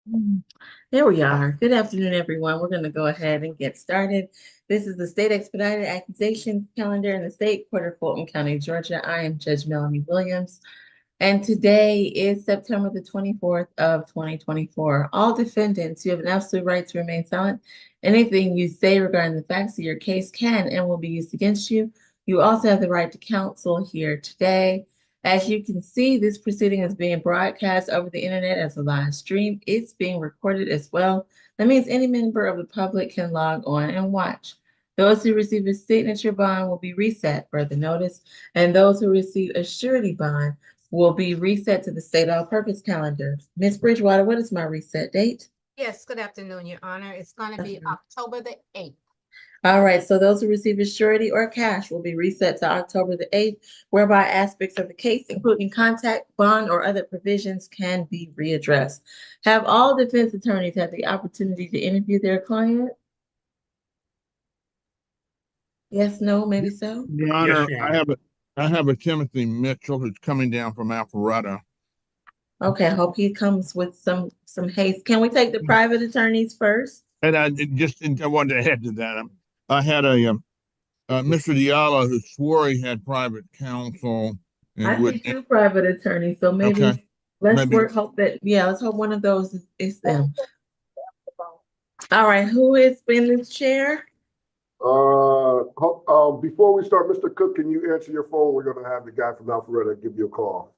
Mm. There we are. Good afternoon, everyone. We're going to go ahead and get started. This is the State Expedited Accusations calendar in the State Court of Fulton County, Georgia. I am Judge Melanie Williams, and today is September the 24th of 2024. All defendants, you have an absolute right to remain silent. Anything you say regarding the facts of your case can and will be used against you. You also have the right to counsel here today. As you can see, this proceeding is being broadcast over the internet as a live stream. It's being recorded as well. That means any member of the public can log on and watch. Those who receive a signature bond will be reset for the notice, and those who receive a surety bond will be reset to the state all-purpose calendar. Ms. Bridgewater, what is my reset date? Yes, good afternoon, Your Honor. It's going to be October the 8th. All right, so those who receive a surety or cash will be reset to October the 8th, whereby aspects of the case, including contact, bond, or other provisions, can be readdressed. Have all defense attorneys had the opportunity to interview their client? Yes, no, maybe so? Your Honor, I have a Timothy Mitchell who's coming down from Alpharetta. Okay, I hope he comes with some haste. Can we take the private attorneys first? And I wanted to add to that. I had a Mr. Diallo who swore he had private counsel. I see two private attorneys, so maybe let's hope one of those is them. All right, who is in this chair? Before we start, Mr. Cook, can you answer your phone? We're gonna have the guy from Alpharetta give you a call.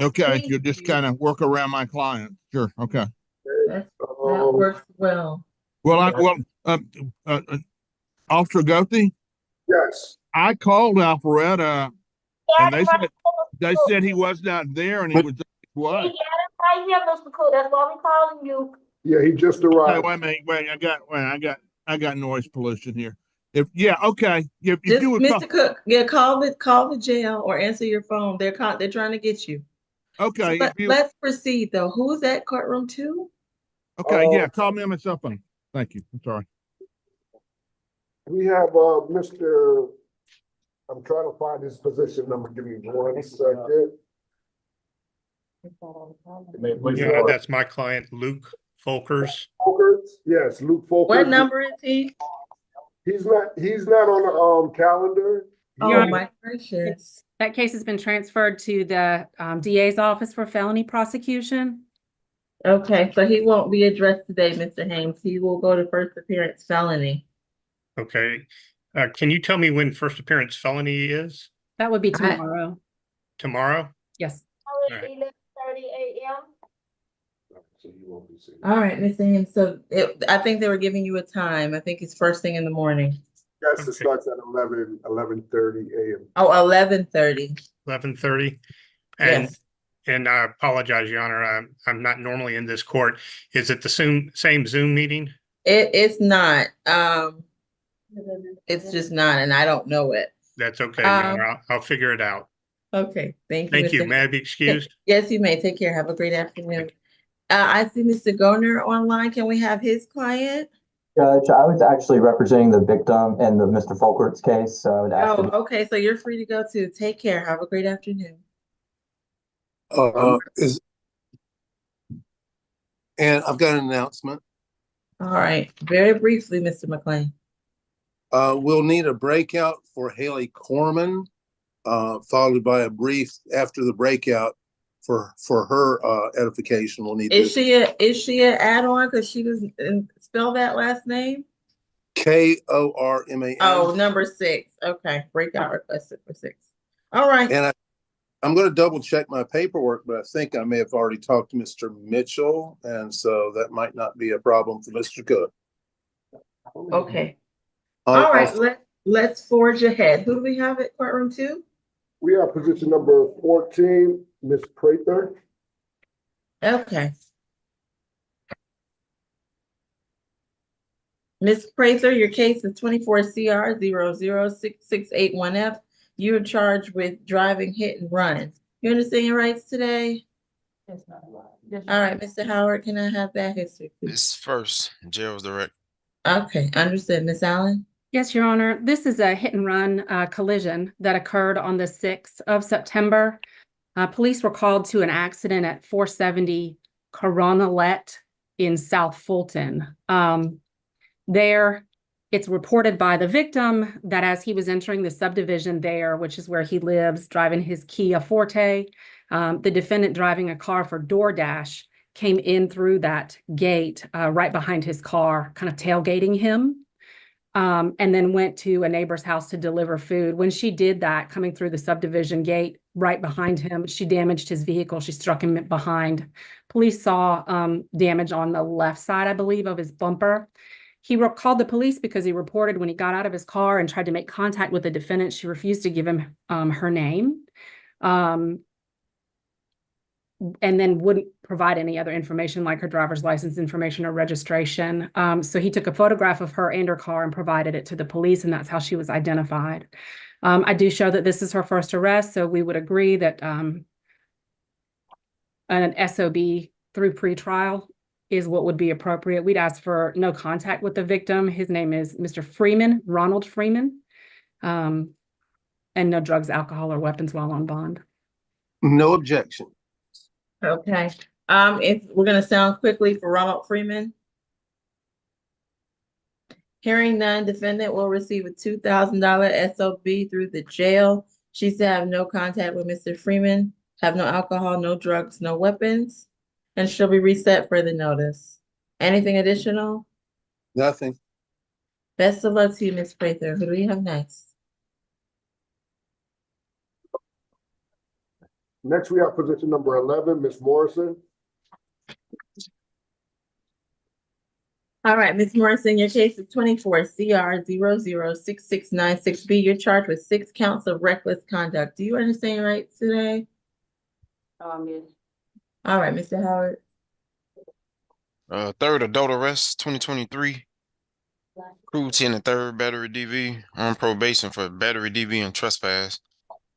Okay, you'll just kind of work around my client. Sure, okay. That works well. Officer Gothi? Yes. I called Alpharetta and they said he was not there and he was what? He got it right here, Mr. Cook. That's why we're calling you. Yeah, he just arrived. Hey, wait, I got noise pollution here. Okay. If Just you would Mr. Cook, call the jail or answer your phone. They're trying to get you. Okay. So let's proceed though. Who's at courtroom 2? Okay, call me on my cell phone. Thank you. I'm sorry. We have Mr. I'm trying to find his position number. Give me 1 second. Yeah, that's my client, Luke Folkers. Yes, Luke Folkers. What number is he? He's not on the calendar. Oh my gracious. That case has been transferred to the DA's office for felony prosecution. Okay, so he won't be addressed today, Mr. Haynes. He will go to first appearance felony. Okay. Can you tell me when first appearance felony is? That would be tomorrow. Tomorrow? Yes. At 11:30 a.m. So you won't be seeing. All right, Mr. Haynes. So I think they were giving you a time. I think it's first thing in the morning. Yes, it starts at 11:30 a.m. Oh, 11:30. 11:30. Yes. And I apologize, Your Honor. I'm not normally in this court. Is it the same Zoom meeting? It's not. It's just not, and I don't know it. That's okay, Your Honor. I'll figure it out. Okay, thank you. Thank you. May I be excused? Yes, you may. Take care. Have a great afternoon. I see Mr. Goner online. Can we have his client? Judge, I was actually representing the victim in the Mr. Folkert's case, so I would ask. Okay. So you're free to go too. Take care. Have a great afternoon. And I've got an announcement. All right. Very briefly, Mr. McLean. We'll need a breakout for Haley Corman, followed by a brief after the breakout for her edification. We'll need. Is she an add-on because she doesn't spell that last name? Korman. Oh, number 6. Okay, breakout requested for 6. All right. And I'm going to double check my paperwork, but I think I may have already talked to Mr. Mitchell, and so that might not be a problem for Mr. Cook. Okay. All right. Let's forge ahead. Who do we have at courtroom 2? We have position number 14, Ms. Prather. Okay. Ms. Prather, your case is 24 CR 006681F. You're charged with driving hit and run. You understand your rights today? Yes, ma'am. All right, Mr. Howard, can I have that history, please? This first, jail's direct. Okay, understood. Ms. Allen? Yes, Your Honor. This is a hit and run collision that occurred on the 6th of September. Police were called to an accident at 470 Coronelette in South Fulton. There, it's reported by the victim that as he was entering the subdivision there, which is where he lives, driving his Kia Forte, the defendant driving a car for DoorDash came in through that gate right behind his car, kind of tailgating him, and then went to a neighbor's house to deliver food. When she did that, coming through the subdivision gate right behind him, she damaged his vehicle. She struck him behind. Police saw damage on the left side, I believe, of his bumper. He called the police because he reported when he got out of his car and tried to make contact with the defendant, she refused to give him her name, and then wouldn't provide any other information like her driver's license information or registration. So he took a photograph of her and her car and provided it to the police, and that's how she was identified. I do show that this is her first arrest, so we would agree that an SOB through pretrial is what would be appropriate. We'd ask for no contact with the victim. His name is Mr. Freeman, Ronald Freeman, and no drugs, alcohol, or weapons while on bond. No objection. Okay, if we're gonna sound quickly for Ronald Freeman. Hearing none, defendant will receive a $2,000 SOB through the jail. She said have no contact with Mr. Freeman, have no alcohol, no drugs, no weapons, and she'll be reset for the notice. Anything additional? Nothing. Best of luck to you, Ms. Prather. Who do we have next? Next, we have position number 11, Ms. Morrison. All right, Ms. Morrison, your case is 24 CR 006696B. You're charged with 6 counts of reckless conduct. Do you understand your rights today? Yes. All right, Mr. Howard. Third adult arrest, 2023. Cruelty in the third battery DV on probation for battery DV and trespass.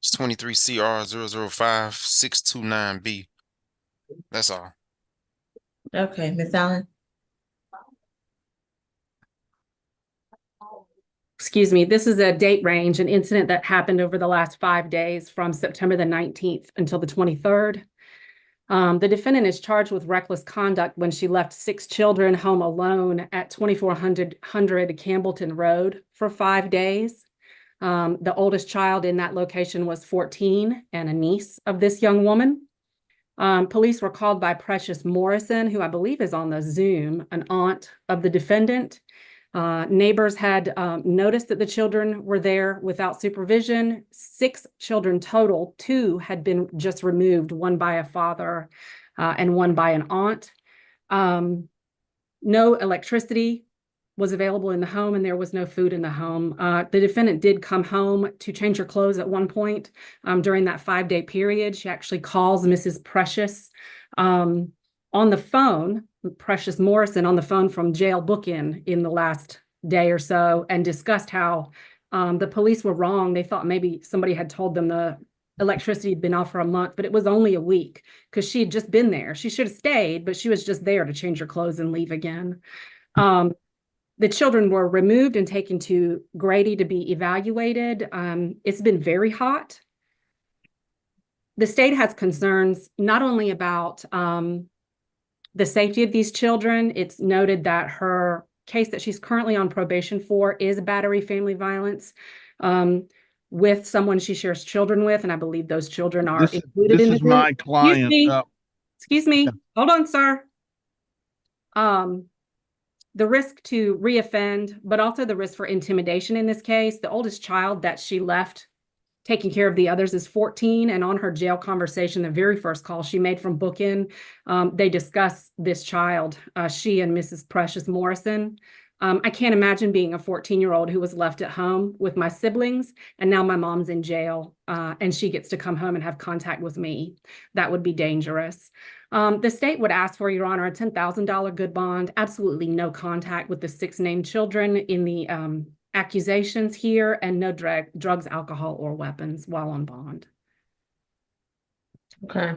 It's 23 CR 005629B. That's all. Okay, Ms. Allen. Excuse me, this is a date range, an incident that happened over the last 5 days from September the 19th until the 23rd. The defendant is charged with reckless conduct when she left 6 children home alone at 2400 Campbellton Road for 5 days. The oldest child in that location was 14 and a niece of this young woman. Police were called by Precious Morrison, who I believe is on the Zoom, an aunt of the defendant. Neighbors had noticed that the children were there without supervision. 6 children total. 2 had been just removed, one by a father and one by an aunt. No electricity was available in the home, and there was no food in the home. The defendant did come home to change her clothes at one point during that 5-day period. She actually calls Mrs. Precious on the phone, Precious Morrison on the phone from jail book-in in the last day or so, and discussed how the police were wrong. They thought maybe somebody had told them the electricity had been off for a month, but it was only a week because she had just been there. She should have stayed, but she was just there to change her clothes and leave again. The children were removed and taken to Grady to be evaluated. It's been very hot. The state has concerns not only about the safety of these children. It's noted that her case that she's currently on probation for is battery family violence with someone she shares children with, and I believe those children are included in the This is my group. client. Excuse me. Yeah. Hold on, sir. The risk to reoffend, but also the risk for intimidation in this case. The oldest child that she left taking care of the others is 14, and on her jail conversation, the very first call she made from book-in, they discuss this child, she and Mrs. Precious Morrison. I can't imagine being a 14-year-old who was left at home with my siblings, and now my mom's in jail, and she gets to come home and have contact with me. That would be dangerous. The state would ask for, Your Honor, a $10,000 good bond, absolutely no contact with the 6 named children in the accusations here, and no drugs, alcohol, or weapons while on bond. Okay.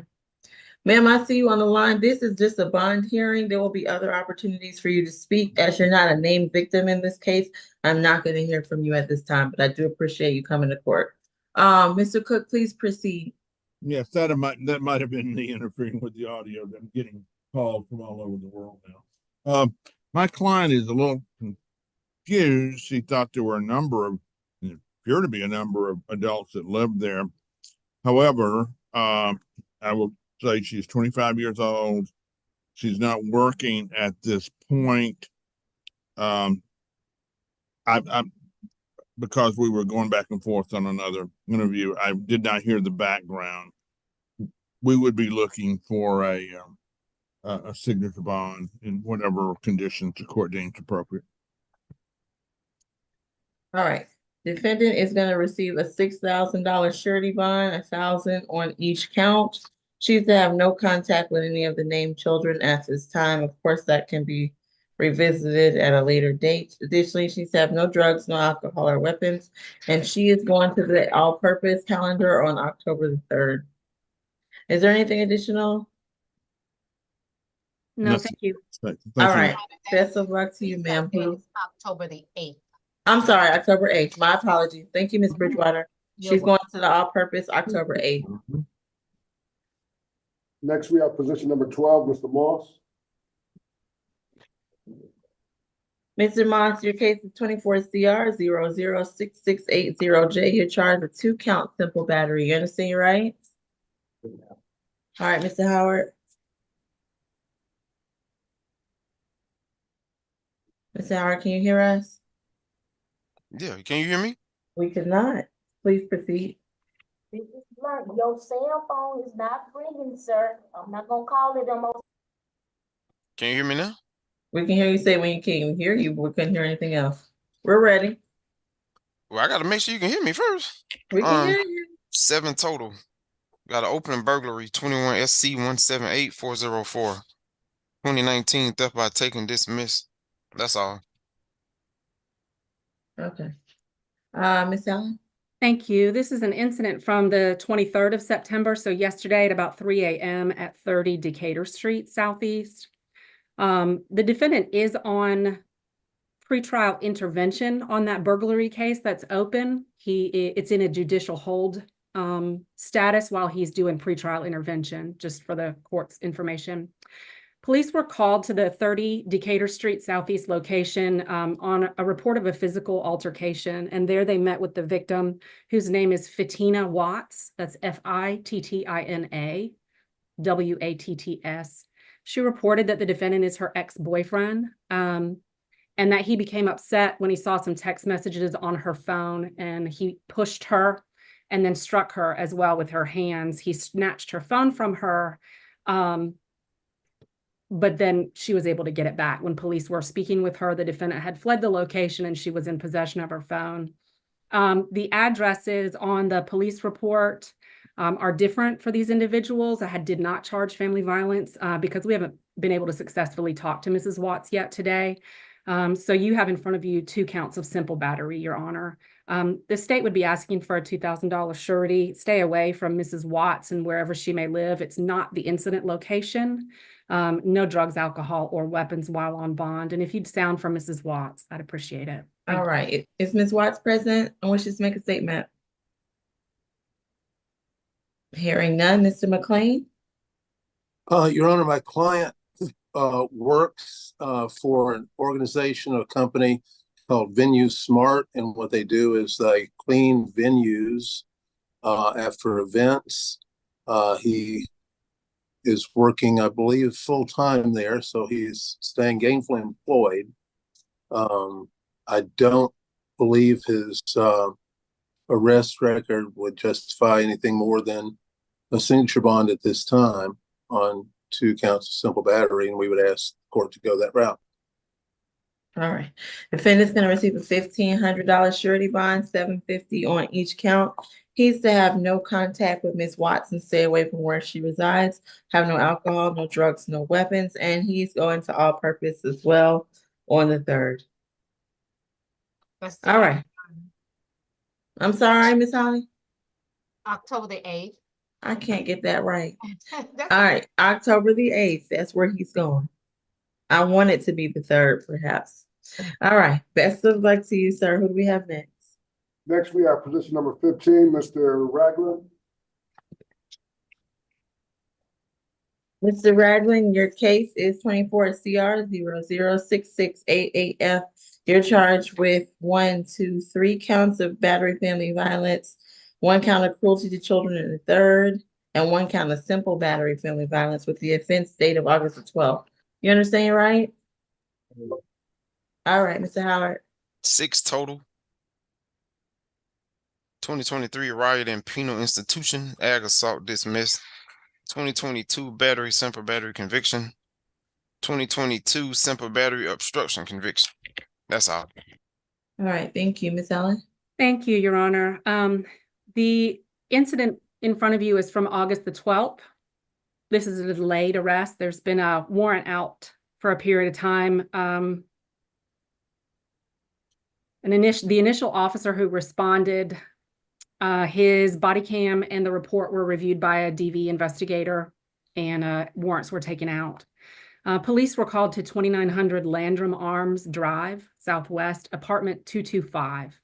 Ma'am, I see you on the line. This is just a bond hearing. There will be other opportunities for you to speak. As you're not a named victim in this case, I'm not going to hear from you at this time, but I do appreciate you coming to court. Mr. Cook, please proceed. Yes, that might have been the interfering with the audio. I'm getting calls from all over the world now. My client is a little confused. She thought there were appear to be a number of adults that lived there. However, I will say she's 25 years old. She's not working at this point. Because we were going back and forth on another interview, I did not hear the background. We would be looking for a signature bond in whatever conditions the court deems appropriate. All right. Defendant is going to receive a $6,000 surety bond, $1,000 on each count. She's to have no contact with any of the named children at this time. Of course, that can be revisited at a later date. Additionally, she's to have no drugs, no alcohol or weapons, and she is going to the all-purpose calendar on October the 3rd. Is there anything additional? No, Nothing. thank you. Thank All you. right. Best of luck to you, ma'am. It's October the 8th. I'm sorry, October 8th. My apologies. Thank you, Ms. Bridgewater. You're She's going to the all-purpose October 8th. Next, we have position number 12, Mr. Moss. Mr. Moss, your case is 24 CR 006680J. You're charged with 2-count simple battery. You understand your rights? All right, Mr. Howard. Mr. Howard, can you hear us? Yeah, can you hear me? We could not. Please proceed. This is blunt. Your cell phone is not ringing, sir. I'm not gonna call it on my. Can you hear me now? We can hear you say when you can't hear you, but we couldn't hear anything else. We're ready. Well, I gotta make sure you can hear me first. We can hear you. 7 total. Got an opening burglary, 21 SC 178404. 2019 theft by taking dismissed. That's all. Okay. Miss Allen? Thank you. This is an incident from the 23rd of September, so yesterday at about 3 a.m. at 30 Decatur Street Southeast. The defendant is on pretrial intervention on that burglary case that's open. It's in a judicial hold status while he's doing pretrial intervention, just for the court's information. Police were called to the 30 Decatur Street Southeast location on a report of a physical altercation, and there they met with the victim, whose name is Fatina Watts. That's Fittina Watts. She reported that the defendant is her ex-boyfriend, and that he became upset when he saw some text messages on her phone, and he pushed her and then struck her as well with her hands. He snatched her phone from her, but then she was able to get it back. When police were speaking with her, the defendant had fled the location and she was in possession of her phone. The addresses on the police report are different for these individuals. I did not charge family violence because we haven't been able to successfully talk to Mrs. Watts yet today. So you have in front of you 2 counts of simple battery, Your Honor. The state would be asking for a $2,000 surety. Stay away from Mrs. Watts and wherever she may live. It's not the incident location. No drugs, alcohol, or weapons while on bond. And if you'd sound from Mrs. Watts, I'd appreciate it. All right. Is Ms. Watts present and wishes to make a statement? Hearing none, Mr. McLean? Your Honor, my client works for an organization, a company called Venue Smart, and what they do is they clean venues after events. He is working, I believe, full-time there, so he's staying gainfully employed. I don't believe his arrest record would justify anything more than a signature bond at this time on 2 counts of simple battery, and we would ask the court to go that route. All right. Defendant's going to receive a $1,500 surety bond, $750 on each count. He's to have no contact with Ms. Watts and stay away from where she resides, have no alcohol, no drugs, no weapons, and he's going to all purpose as well on the 3rd. All right. I'm sorry, Ms. Holly. October the 8th. I can't get that right. That's All right. October the 8th. That's where he's going. I want it to be the 3rd, perhaps. All right. Best of luck to you, sir. Who do we have next? Next, we have position number 15, Mr. Ragland. Mr. Ragland, your case is 24 CR 006688F. You're charged with 3 counts of battery family violence, 1 count of cruelty to children in the third, and 1 count of simple battery family violence with the offense date of August the 12th. You understand, right? All right, Mr. Howard. 6 total. 2023 riot and penal institution, ag assault dismissed. 2022 battery, simple battery conviction. 2022 simple battery obstruction conviction. That's all. All right, thank you, Ms. Allen. Thank you, Your Honor. The incident in front of you is from August the 12th. This is a delayed arrest. There's been a warrant out for a period of time. The initial officer who responded, his body cam and the report were reviewed by a DV investigator, and warrants were taken out. Police were called to 2900 Landrum Arms Drive, Southwest, apartment 225.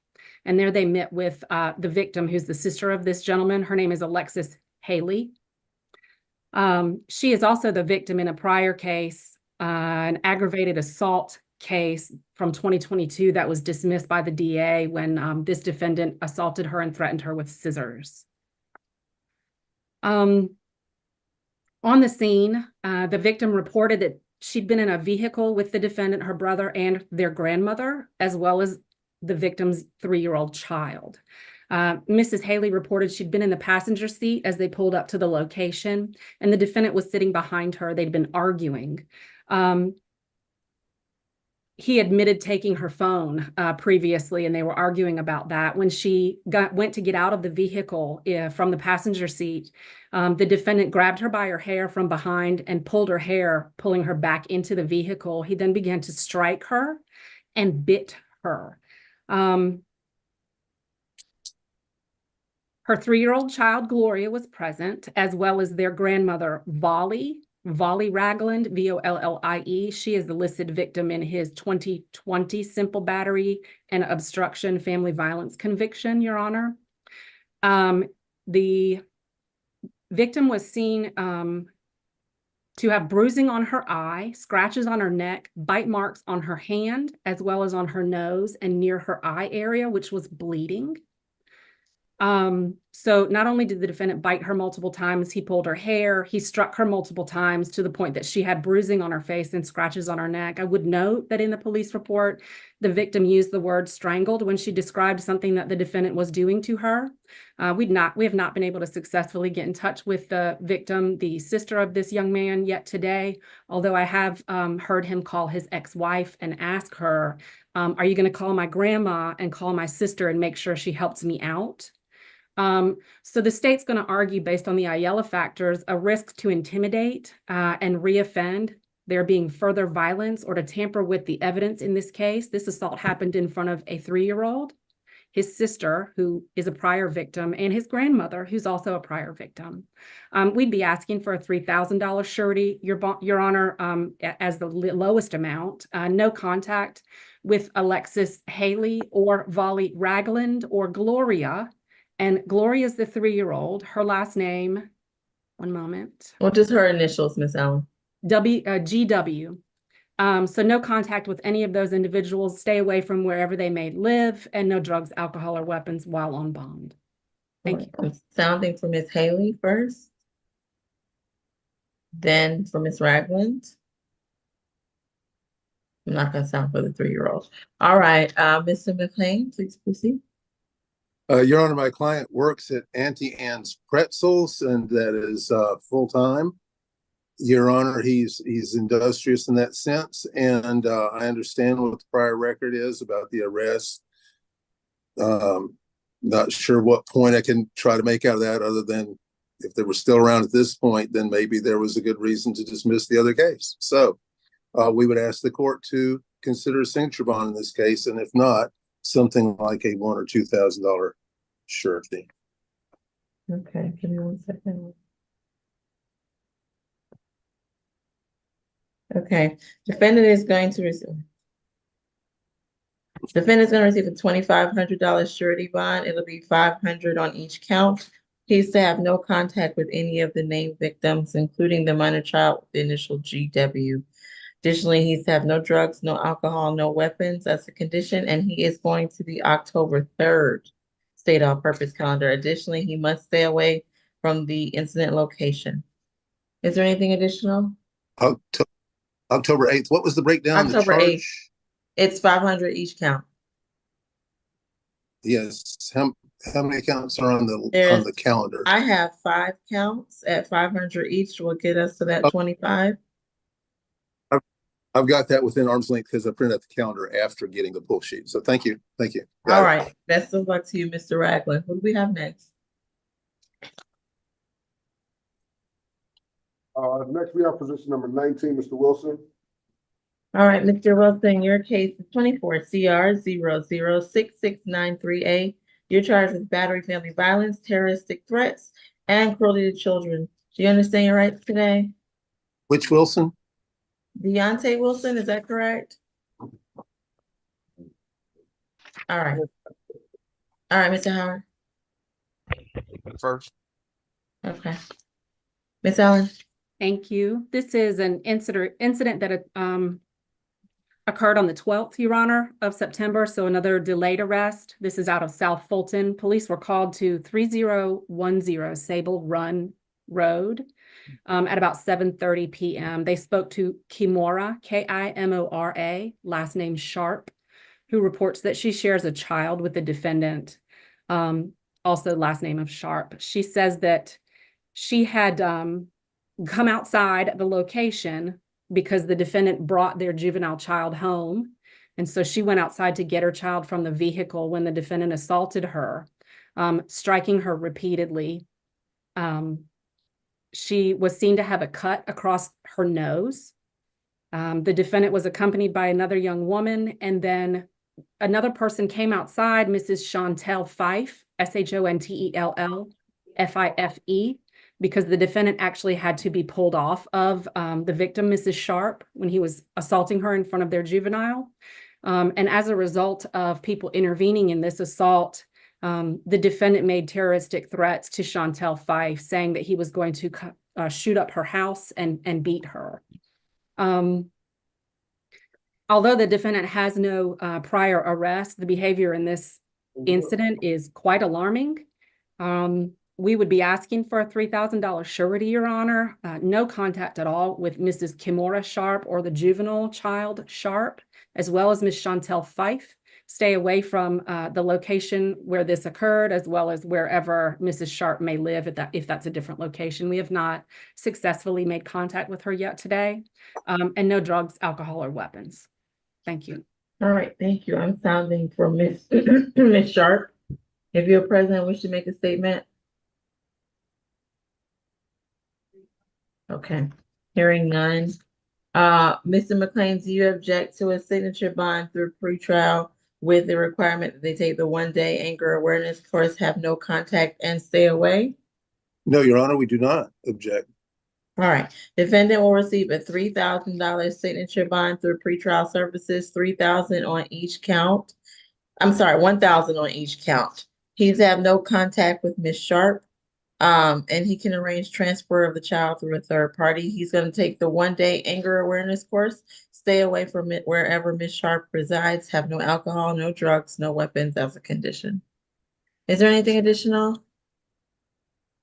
And there they met with the victim, who's the sister of this gentleman. Her name is Alexis Haley. She is also the victim in a prior case, an aggravated assault case from 2022 that was dismissed by the DA when this defendant assaulted her and threatened her with scissors. On the scene, the victim reported that she'd been in a vehicle with the defendant, her brother, and their grandmother, as well as the victim's 3-year-old child. Mrs. Haley reported she'd been in the passenger seat as they pulled up to the location, and the defendant was sitting behind her. They'd been arguing. He admitted taking her phone previously, and they were arguing about that. When she went to get out of the vehicle from the passenger seat, the defendant grabbed her by her hair from behind and pulled her hair, pulling her back into the vehicle. He then began to strike her and bit her. Her 3-year-old child, Gloria, was present, as well as their grandmother, Volley Ragland, Vollie. She is the listed victim in his 2020 simple battery and obstruction family violence conviction, Your Honor. The victim was seen to have bruising on her eye, scratches on her neck, bite marks on her hand, as well as on her nose and near her eye area, which was bleeding. So not only did the defendant bite her multiple times, he pulled her hair, he struck her multiple times to the point that she had bruising on her face and scratches on her neck. I would note that in the police report, the victim used the word strangled when she described something that the defendant was doing to her. We have not been able to successfully get in touch with the victim, the sister of this young man, yet today, although I have heard him call his ex-wife and ask her, are you going to call my grandma and call my sister and make sure she helps me out? So the state's going to argue, based on the Ayala factors, a risk to intimidate and reoffend, there being further violence or to tamper with the evidence in this case. This assault happened in front of a 3-year-old, his sister, who is a prior victim, and his grandmother, who's also a prior victim. We'd be asking for a $3,000 surety, Your Honor, as the lowest amount. No contact with Alexis Haley or Volley Ragland or Gloria. And Gloria is the 3-year-old. Her last name, one moment. Well, just her initials, Miss Allen. GW. So no contact with any of those individuals. Stay away from wherever they may live, and no drugs, alcohol, or weapons while on bond. Thank you. I'm sounding for Miss Haley first. Then for Miss Ragland. I'm not going to sound for the 3-year-old. All right, Mr. McLean, please proceed. Your Honor, my client works at Auntie Anne's Pretzels, and that is full-time. Your Honor, he's industrious in that sense, and I understand what the prior record is about the arrest. Not sure what point I can try to make out of that, other than if they were still around at this point, then maybe there was a good reason to dismiss the other case. So we would ask the court to consider a signature bond in this case, and if not, something like a $1,000 or $2,000 surety. Okay, give me 1 second. Okay, defendant is going to receive a $2,500 surety bond. It'll be $500 on each count. He's to have no contact with any of the named victims, including the minor child with the initial GW. Additionally, he's to have no drugs, no alcohol, no weapons as a condition, and he is going to the October 3rd state on purpose calendar. Additionally, he must stay away from the incident location. Is there anything additional? October 8th. What was the breakdown? The October 8th. charge? It's 500 each count. Yes. How many counts are on the There's- calendar? I have 5 counts at 500 each will get us to that Oh. 25. I've got that within arm's length because I printed out the calendar after getting the pull sheet. So thank you. Thank you. Got All it. right. Best of luck to you, Mr. Ragland. Who do we have next? Next we have position number 19, Mr. Wilson. All right, Mr. Wilson, your case is 24 CR 006693A. You're charged with battery, family violence, terroristic threats, and cruelty to children. Do you understand your rights today? Which Wilson? Deontay Wilson, is that correct? All right. All right, Mr. Howard. First. Okay. Miss Allen. Thank you. This is an incident that occurred on the 12th, Your Honor, of September, so another delayed arrest. This is out of South Fulton. Police were called to 3010 Sable Run Road at about 7:30 p.m. They spoke to Kimora, Kimora, last name Sharp, who reports that she shares a child with the defendant, also last name of Sharp. She says that she had come outside the location because the defendant brought their juvenile child home. And so she went outside to get her child from the vehicle when the defendant assaulted her, striking her repeatedly. She was seen to have a cut across her nose. The defendant was accompanied by another young woman, and then another person came outside, Mrs. Chantel Fife, SHONTELLFIFE, because the defendant actually had to be pulled off of the victim, Mrs. Sharp, when he was assaulting her in front of their juvenile. And as a result of people intervening in this assault, the defendant made terroristic threats to Chantel Fife, saying that he was going to shoot up her house and beat her. Although the defendant has no prior arrest, the behavior in this incident is quite alarming. We would be asking for a $3,000 surety, Your Honor. No contact at all with Mrs. Kimora Sharp or the juvenile child Sharp, as well as Ms. Chantel Fife. Stay away from the location where this occurred, as well as wherever Mrs. Sharp may live, if that's a different location. We have not successfully made contact with her yet today. And no drugs, alcohol, or weapons. Thank you. All right, thank you. I'm sounding for Miss Miss Sharp. If you're present, wish to make a statement. Okay, hearing none. Mr. McLean, do you object to a signature bond through pretrial with the requirement that they take the 1-day anger awareness course, have no contact, and stay away? No, Your Honor, we do not object. All right, defendant will receive a $3,000 signature bond through pretrial services, $3,000 on each count. I'm sorry, $1,000 on each count. He's have no contact with Ms. Sharp. And he can arrange transfer of the child through a third party. He's going to take the 1-day anger awareness course, stay away from it wherever Ms. Sharp resides, have no alcohol, no drugs, no weapons as a condition. Is there anything additional?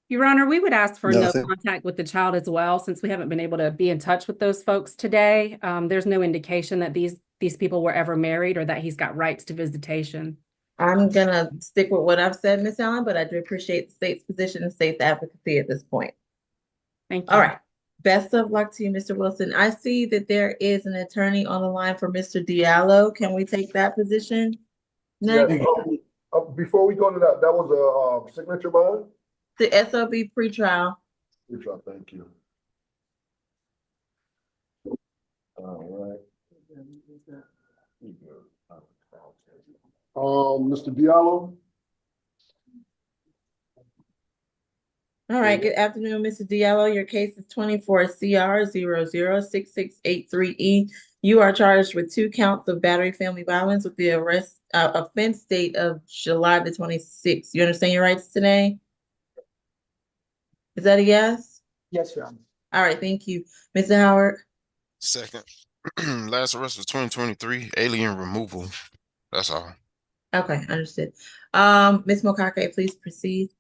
Your Honor, we would ask for no Nothing. contact with the child as well, since we haven't been able to be in touch with those folks today. There's no indication that these people were ever married or that he's got rights to visitation. I'm gonna stick with what I've said, Ms. Allen, but I do appreciate the state's position and state's advocacy at this point. Thank you. All right. Best of luck to you, Mr. Wilson. I see that there is an attorney on the line for Mr. Diallo. Can we take that position next? Yes, before we go to that, that was a signature bond? The SOB pretrial. Pretrial, thank you. All right. Mr. Diallo? All right, good afternoon, Mr. Diallo. Your case is 24 CR 006683E. You are charged with 2 counts of battery family violence with the offense date of July the 26th. You understand your rights today? Is that a yes? Yes, Your Honor. All right, thank you. Mr. Howard? Second. Last arrest was 2023, alien removal. That's all. Okay, understood. Ms. Mokake, please proceed.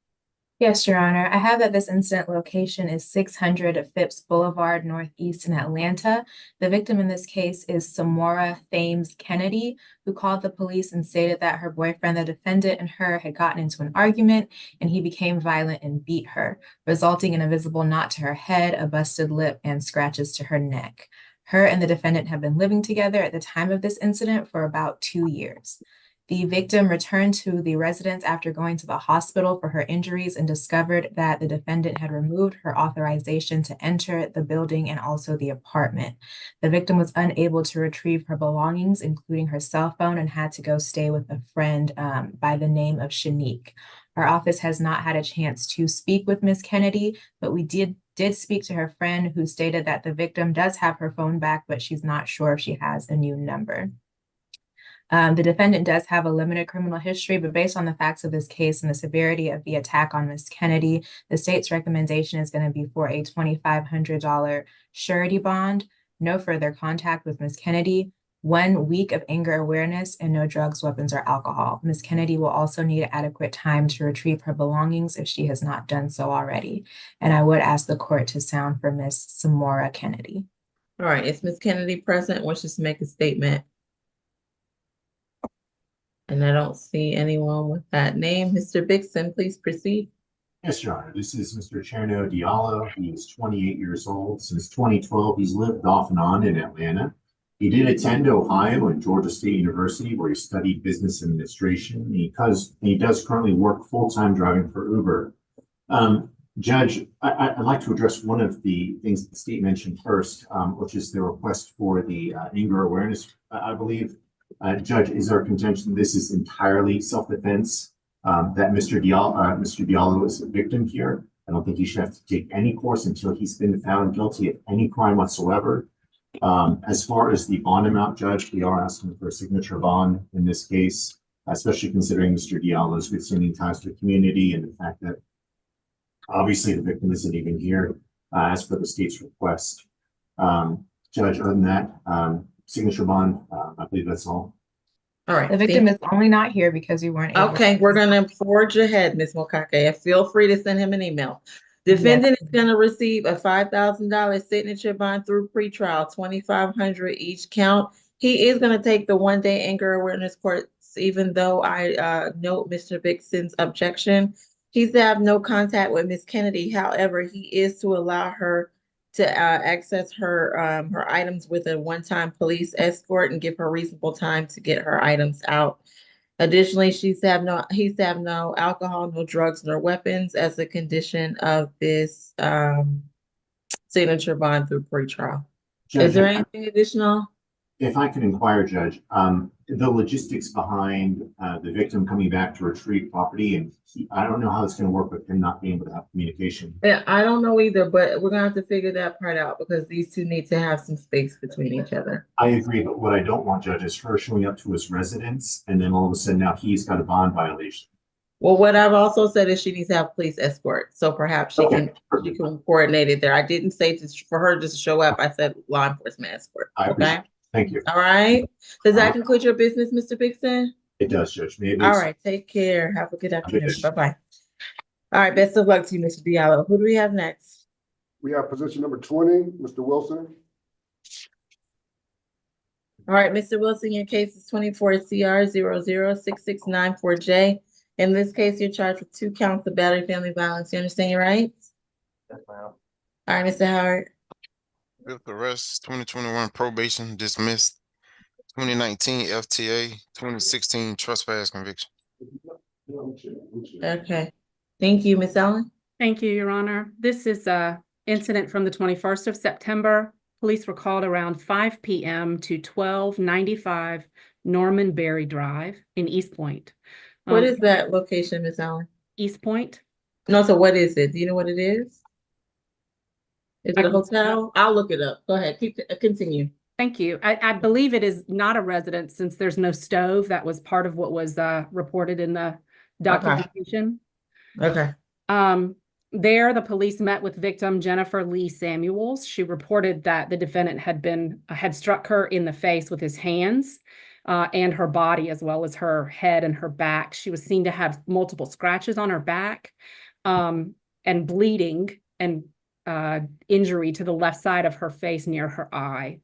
Yes, Your Honor. I have that this incident location is 600 Phipps Boulevard, Northeast in Atlanta. The victim in this case is Samora Thames Kennedy, who called the police and stated that her boyfriend, the defendant, and her had gotten into an argument, and he became violent and beat her, resulting in a visible knot to her head, a busted lip, and scratches to her neck. Her and the defendant have been living together at the time of this incident for about 2 years. The victim returned to the residence after going to the hospital for her injuries and discovered that the defendant had removed her authorization to enter the building and also the apartment. The victim was unable to retrieve her belongings, including her cell phone, and had to go stay with a friend by the name of Shanique. Our office has not had a chance to speak with Ms. Kennedy, but we did speak to her friend, who stated that the victim does have her phone back, but she's not sure if she has a new number. The defendant does have a limited criminal history, but based on the facts of this case and the severity of the attack on Ms. Kennedy, the state's recommendation is going to be for a $2,500 surety bond, no further contact with Ms. Kennedy, 1 week of anger awareness, and no drugs, weapons, or alcohol. Ms. Kennedy will also need adequate time to retrieve her belongings if she has not done so already. And I would ask the court to sound for Ms. Samora Kennedy. All right, is Ms. Kennedy present? Wishes to make a statement? And I don't see anyone with that name. Mr. Bixson, please proceed. Yes, Your Honor. This is Mr. Cherno Diallo. He is 28 years old. Since 2012, he's lived off and on in Atlanta. He did attend Ohio and Georgia State University, where he studied business administration. He does currently work full-time driving for Uber. Judge, I'd like to address one of the things the state mentioned first, which is the request for the anger awareness, I believe. Judge, is our contention this is entirely self-defense, that Mr. Diallo is a victim here? I don't think he should have to take any course until he's been found guilty of any crime whatsoever. As far as the bond amount, Judge, we are asking for a signature bond in this case, especially considering Mr. Diallo's withstanding ties to the community and the fact that obviously the victim isn't even here, as per the state's request. Judge, other than that, signature bond, I believe that's all. All right. The victim is only not here because we weren't able Okay, to. we're gonna forge ahead, Ms. Mokake. Feel free to send him an email. Defendant is gonna receive a $5,000 signature bond through pretrial, $2,500 each count. He is gonna take the 1-day anger awareness course, even though I note Mr. Bixon's objection. He's to have no contact with Ms. Kennedy. However, he is to allow her to access her her items with a one-time police escort and give her reasonable time to get her items out. Additionally, he's to have no alcohol, no drugs, nor weapons as a condition of this signature bond through pretrial. Judge, is there anything additional? If I could inquire, Judge, the logistics behind the victim coming back to retrieve property, and I don't know how it's going to work with him not being able to have communication. Yeah, I don't know either, but we're gonna have to figure that part out because these two need to have some space between each other. I agree, but what I don't want, Judge, is her showing up to his residence and then all of a sudden now he's got a bond violation. Well, what I've also said is she needs to have police escort, so perhaps she can coordinate it there. I didn't say for her just to show up. I said law enforcement escort. Okay. Thank you. All right. Does that conclude your business, Mr. Bixson? It does, Judge. All right. Take care. Have a good afternoon. Bye-bye. All right. Best of luck to you, Mr. Diallo. Who do we have next? We have position number 20, Mr. Wilson. All right, Mr. Wilson, your case is 24 CR 006694J. In this case, you're charged with 2 counts of battery family violence. You understand your rights? Yes, ma'am. All right, Mr. Howard. Fifth arrest, 2021 probation dismissed, 2019 FTA, 2016 trespass conviction. Okay. Thank you, Ms. Allen. Thank you, Your Honor. This is a incident from the 21st of September. Police were called around 5 p.m. to 1295 Norman Berry Drive in East Point. What is that location, Ms. Allen? East Point. No, so what is it? Do you know what it is? Is it a hotel? I'll look it up. Go ahead. Continue. Thank you. I believe it is not a residence since there's no stove. That was part of what was reported in the documentation. Okay. There, the police met with victim Jennifer Lee Samuels. She reported that the defendant had struck her in the face with his hands and her body, as well as her head and her back. She was seen to have multiple scratches on her back and bleeding and injury to the left side of her face near her eye.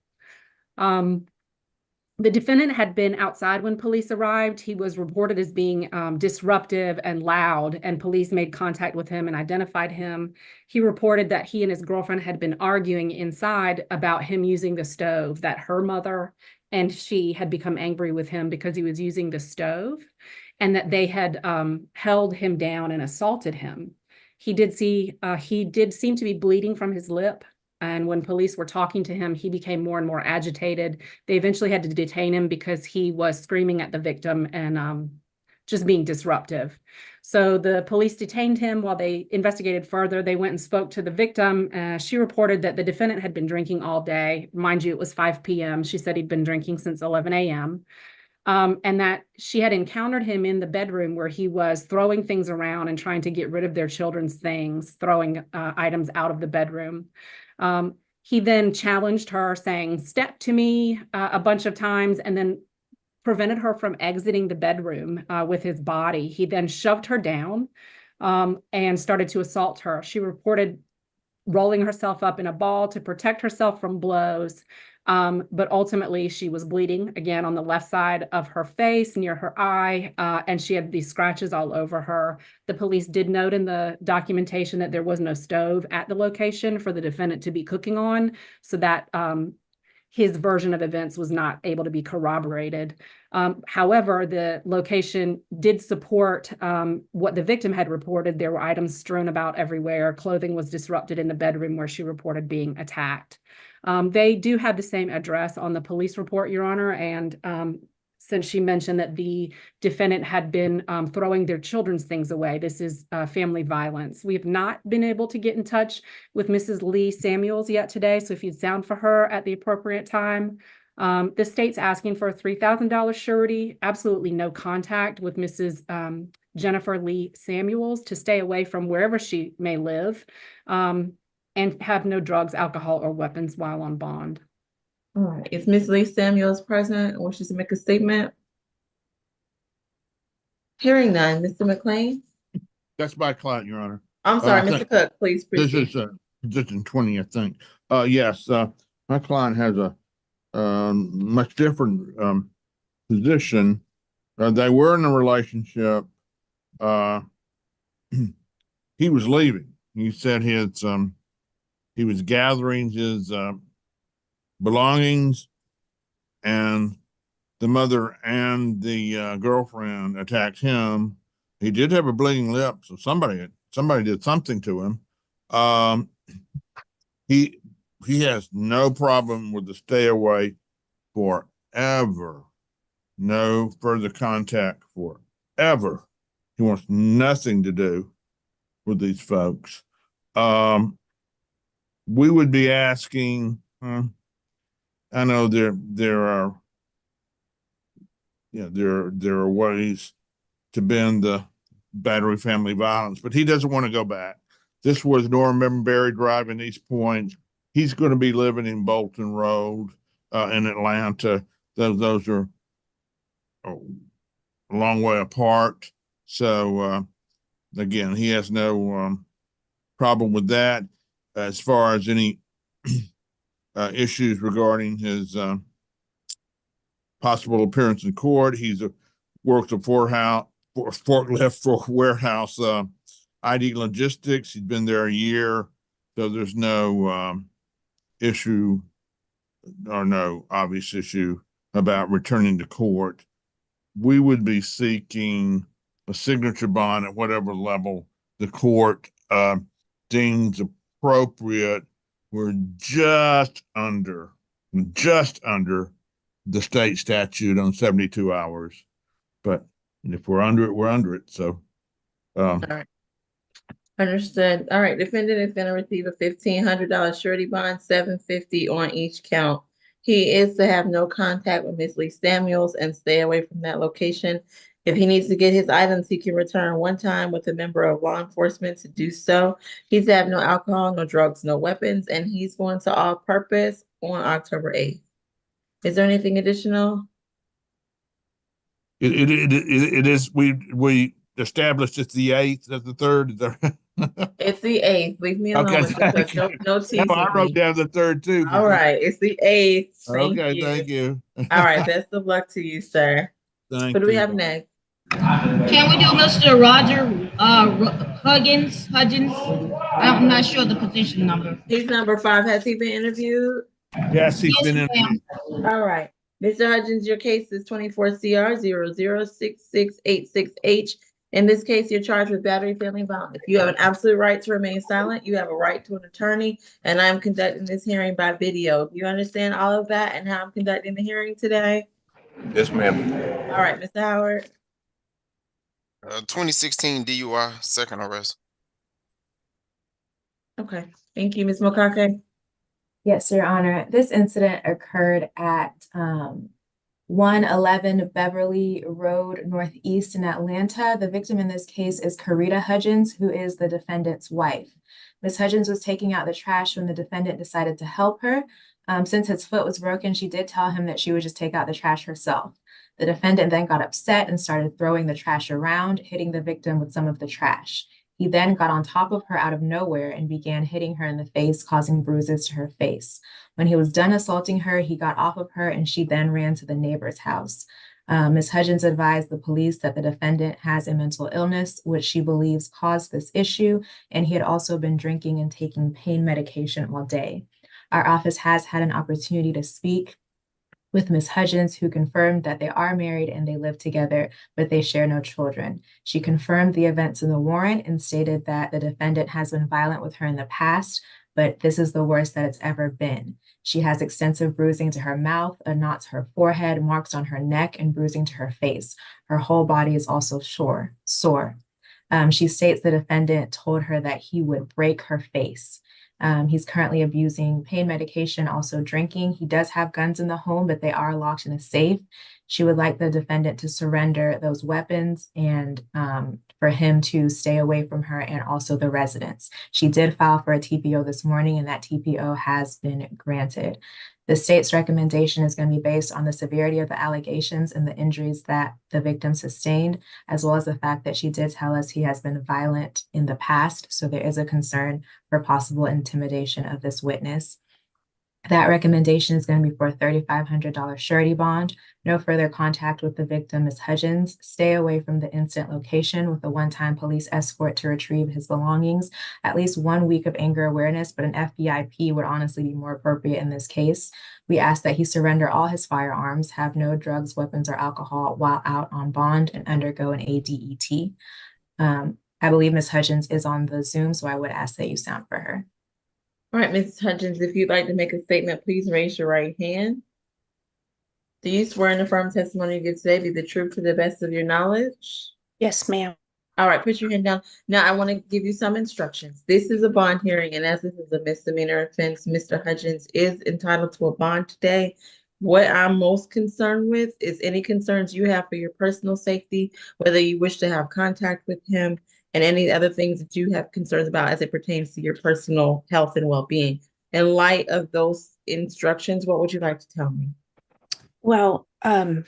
The defendant had been outside when police arrived. He was reported as being disruptive and loud, and police made contact with him and identified him. He reported that he and his girlfriend had been arguing inside about him using the stove, that her mother and she had become angry with him because he was using the stove, and that they had held him down and assaulted him. He did seem to be bleeding from his lip. And when police were talking to him, he became more and more agitated. They eventually had to detain him because he was screaming at the victim and just being disruptive. So the police detained him while they investigated further. They went and spoke to the victim. She reported that the defendant had been drinking all day. Mind you, it was 5 p.m. She said he'd been drinking since 11 a.m. And that she had encountered him in the bedroom where he was throwing things around and trying to get rid of their children's things, throwing items out of the bedroom. He then challenged her, saying, "Step to me," a bunch of times, and then prevented her from exiting the bedroom with his body. He then shoved her down and started to assault her. She reported rolling herself up in a ball to protect herself from blows. But ultimately she was bleeding again on the left side of her face near her eye, and she had these scratches all over her. The police did note in the documentation that there was no stove at the location for the defendant to be cooking on, so that his version of events was not able to be corroborated. However, the location did support what the victim had reported. There were items strewn about everywhere. Clothing was disrupted in the bedroom where she reported being attacked. They do have the same address on the police report, Your Honor, and since she mentioned that the defendant had been throwing their children's things away, this is family violence. We have not been able to get in touch with Mrs. Lee Samuels yet today, so if you'd sound for her at the appropriate time. The state's asking for a $3,000 surety, absolutely no contact with Mrs. Jennifer Lee Samuels, to stay away from wherever she may live, and have no drugs, alcohol, or weapons while on bond. All right, is Ms. Lee Samuels present and wishes to make a statement? Hearing none, Mr. McLean? That's my client, Your Honor. I'm sorry, I Mr. think Cook, please This proceed. is position 20, I think. Yes, my client has a much different position. They were in a relationship. He was leaving. He said he was gathering his belongings, and the mother and the girlfriend attacked him. He did have a bleeding lip, so somebody did something to him. He has no problem with the stay away forever. No further contact forever. He wants nothing to do with these folks. We would be asking, I know there are ways to bend the battery family violence, but he doesn't want to go back. This was Norman Berry Drive in East Point. He's going to be living in Bolton Road in Atlanta. Those are a long way apart. So again, he has no problem with that. As far as any issues regarding his possible appearance in court, he's worked a forklift for warehouse ID logistics. He's been there a year, so there's no issue or no obvious issue about returning to court. We would be seeking a signature bond at whatever level the court deems appropriate. We're just under the state statute on 72 hours. But if we're under it, we're under it. So All right. Understood. All right, defendant is going to receive a $1,500 surety bond, $750 on each count. He is to have no contact with Ms. Lee Samuels and stay away from that location. If he needs to get his items, he can return one time with a member of law enforcement to do so. He's to have no alcohol, no drugs, no weapons, and he's going to all purpose on October 8th. Is there anything additional? It is, we established it's the 8th of the 3rd. It's the 8th. Leave me alone, Okay, Mr. thank Cook. you. No No, teasing I wrote me. down the 3rd too. All right, it's the 8th. Thank Okay, you. thank you. All right, best of luck to you, sir. Thank What do we you. have next? Can we do Mr. Roger, Huggins? I'm not sure the position number. He's number 5. Has he been interviewed? Yes, he's Yes, been in. ma'am. All right. Mr. Hudgens, your case is 24 CR 006686H. In this case, you're charged with battery, failing violence. You have an absolute right to remain silent. You have a right to an attorney, and I'm conducting this hearing by video. Do you understand all of that and how I'm conducting the hearing today? Yes, ma'am. All right, Mr. Howard. 2016 DUI, second arrest. Okay, thank you, Ms. Mokake. Yes, Your Honor. This incident occurred at 111 Beverly Road Northeast in Atlanta. The victim in this case is Karita Hudgens, who is the defendant's wife. Ms. Hudgens was taking out the trash when the defendant decided to help her. Since his foot was broken, she did tell him that she would just take out the trash herself. The defendant then got upset and started throwing the trash around, hitting the victim with some of the trash. He then got on top of her out of nowhere and began hitting her in the face, causing bruises to her face. When he was done assaulting her, he got off of her and she then ran to the neighbor's house. Ms. Hudgens advised the police that the defendant has a mental illness, which she believes caused this issue, and he had also been drinking and taking pain medication all day. Our office has had an opportunity to speak with Ms. Hudgens, who confirmed that they are married and they live together, but they share no children. She confirmed the events in the warrant and stated that the defendant has been violent with her in the past, but this is the worst that it's ever been. She has extensive bruising to her mouth, a knot to her forehead, marks on her neck, and bruising to her face. Her whole body is also sore. She states the defendant told her that he would break her face. He's currently abusing pain medication, also drinking. He does have guns in the home, but they are locked in a safe. She would like the defendant to surrender those weapons and for him to stay away from her and also the residents. She did file for a TPO this morning, and that TPO has been granted. The state's recommendation is going to be based on the severity of the allegations and the injuries that the victim sustained, as well as the fact that she did tell us he has been violent in the past. So there is a concern for possible intimidation of this witness. That recommendation is going to be for a $3,500 surety bond. No further contact with the victim, Ms. Hudgens. Stay away from the incident location with a one-time police escort to retrieve his belongings. At least 1 week of anger awareness, but an FBIP would honestly be more appropriate in this case. We ask that he surrender all his firearms, have no drugs, weapons, or alcohol while out on bond, and undergo an ADET. I believe Ms. Hudgens is on the Zoom, so I would ask that you sound for her. All right, Ms. Hudgens, if you'd like to make a statement, please raise your right hand. Do you swear and affirm testimony you give today be the truth to the best of your knowledge? Yes, ma'am. All right, put your hand down. Now, I want to give you some instructions. This is a bond hearing, and as this is a misdemeanor offense, Mr. Hudgens is entitled to a bond today. What I'm most concerned with is any concerns you have for your personal safety, whether you wish to have contact with him, and any other things that you have concerns about as it pertains to your personal health and well-being. In light of those instructions, what would you like to tell me? Well, I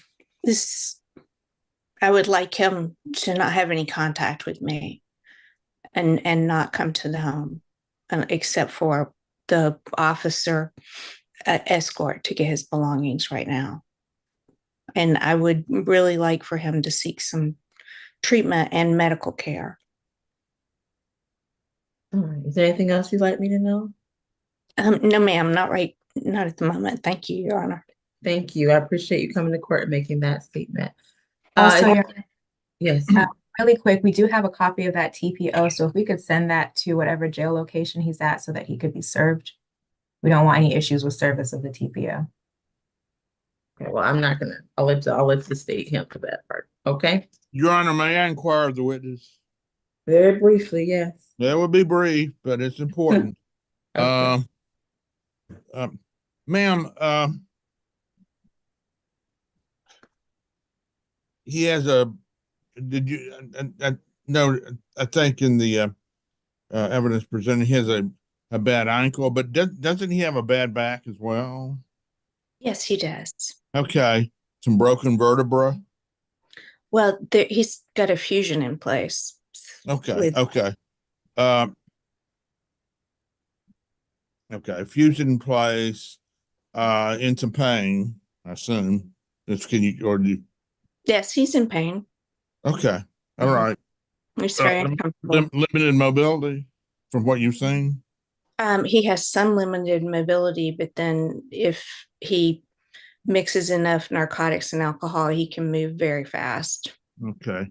would like him to not have any contact with me and not come to the home except for the officer escort to get his belongings right now. And I would really like for him to seek some treatment and medical care. All right. Is there anything else you'd like me to know? No, ma'am, not at the moment. Thank you, Your Honor. Thank you. I appreciate you coming to court and making that statement. Also, yes. Really quick, we do have a copy of that TPO, so if we could send that to whatever jail location he's at so that he could be served. We don't want any issues with service of the TPO. Okay, well, I'm not gonna, I'll let the state handle that part, okay? Your Honor, may I inquire of the witness? Very briefly, yes. That would be brief, but it's important. Okay. Ma'am, he has a did you, no, I think in the evidence presented, he has a bad ankle, but doesn't he have a bad back as well? Yes, he does. Okay, some broken vertebra. Well, he's got a fusion in place. Okay, okay. Okay, fusion in place, in some pain, I assume. Can you, or do you, Yes, he's in pain. okay, all right. He's very uncomfortable. Limited mobility from what you've seen? He has some limited mobility, but then if he mixes enough narcotics and alcohol, he can move very fast. Okay.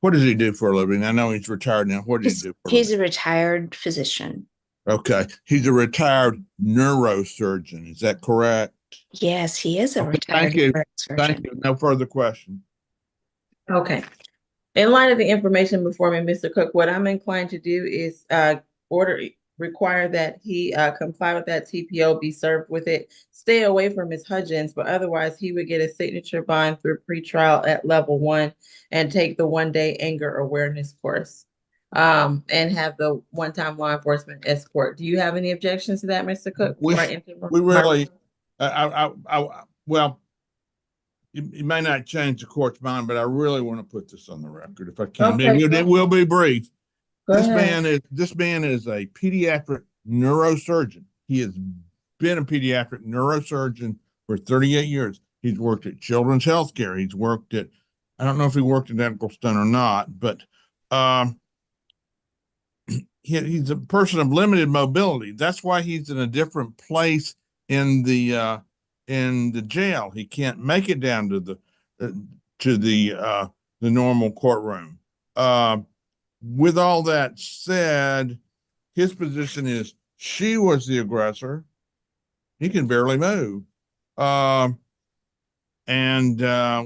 What does he do for a living? I know he's retired now. What does he do for a He's living? a retired physician. Okay. He's a retired neurosurgeon. Is that correct? Yes, he is a Okay, retired thank you. neurosurgeon. Thank you. No further questions. Okay. In light of the information before me, Mr. Cook, what I'm inclined to do is require that he comply with that TPO, be served with it, stay away from Ms. Hudgens, but otherwise he would get a signature bond through pretrial at level 1 and take the 1-day anger awareness course, and have the one-time law enforcement escort. Do you have any objections to that, Mr. Cook? We really, well, it may not change the court's mind, but I really want to put this on the record if I can. Okay, It will be brief. Go This ahead. man is a pediatric neurosurgeon. He has been a pediatric neurosurgeon for 38 years. He's worked at Children's Healthcare. He's worked at, I don't know if he worked at Eccleston or not, but he's a person of limited mobility. That's why he's in a different place in the jail. He can't make it down to the normal courtroom. With all that said, his position is she was the aggressor. He can barely move. And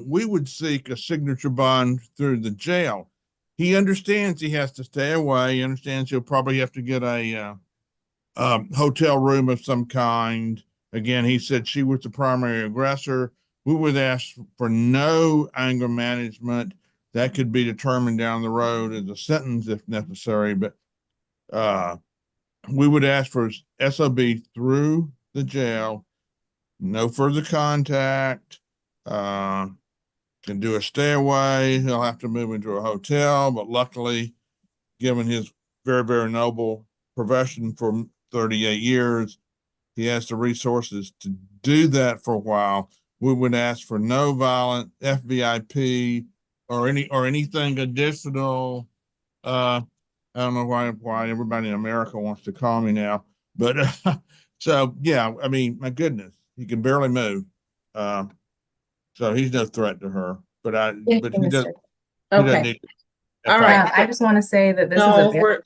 we would seek a signature bond through the jail. He understands he has to stay away. He understands he'll probably have to get a hotel room of some kind. Again, he said she was the primary aggressor. We would ask for no anger management. That could be determined down the road as a sentence if necessary, but we would ask for SOB through the jail, no further contact, can do a stay away. He'll have to move into a hotel, but luckily, given his very, very noble profession for 38 years, he has the resources to do that for a while. We would ask for no violent FVIP or anything additional. I don't know why everybody in America wants to call me now, but so yeah, I mean, my goodness, he can barely move. So he's no threat to her, but he does. Okay. Need all right. I just want to say that this is a very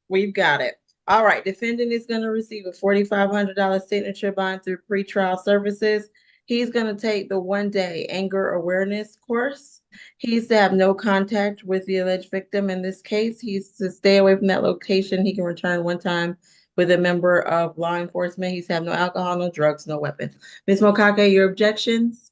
we've got it. All right. Defendant is going to receive a $4,500 signature bond through pretrial services. He's going to take the 1-day anger awareness course. He's to have no contact with the alleged victim in this case. He's to stay away from that location. He can return one time with a member of law enforcement. He's to have no alcohol, no drugs, no weapons. Ms. Mokake, your objections?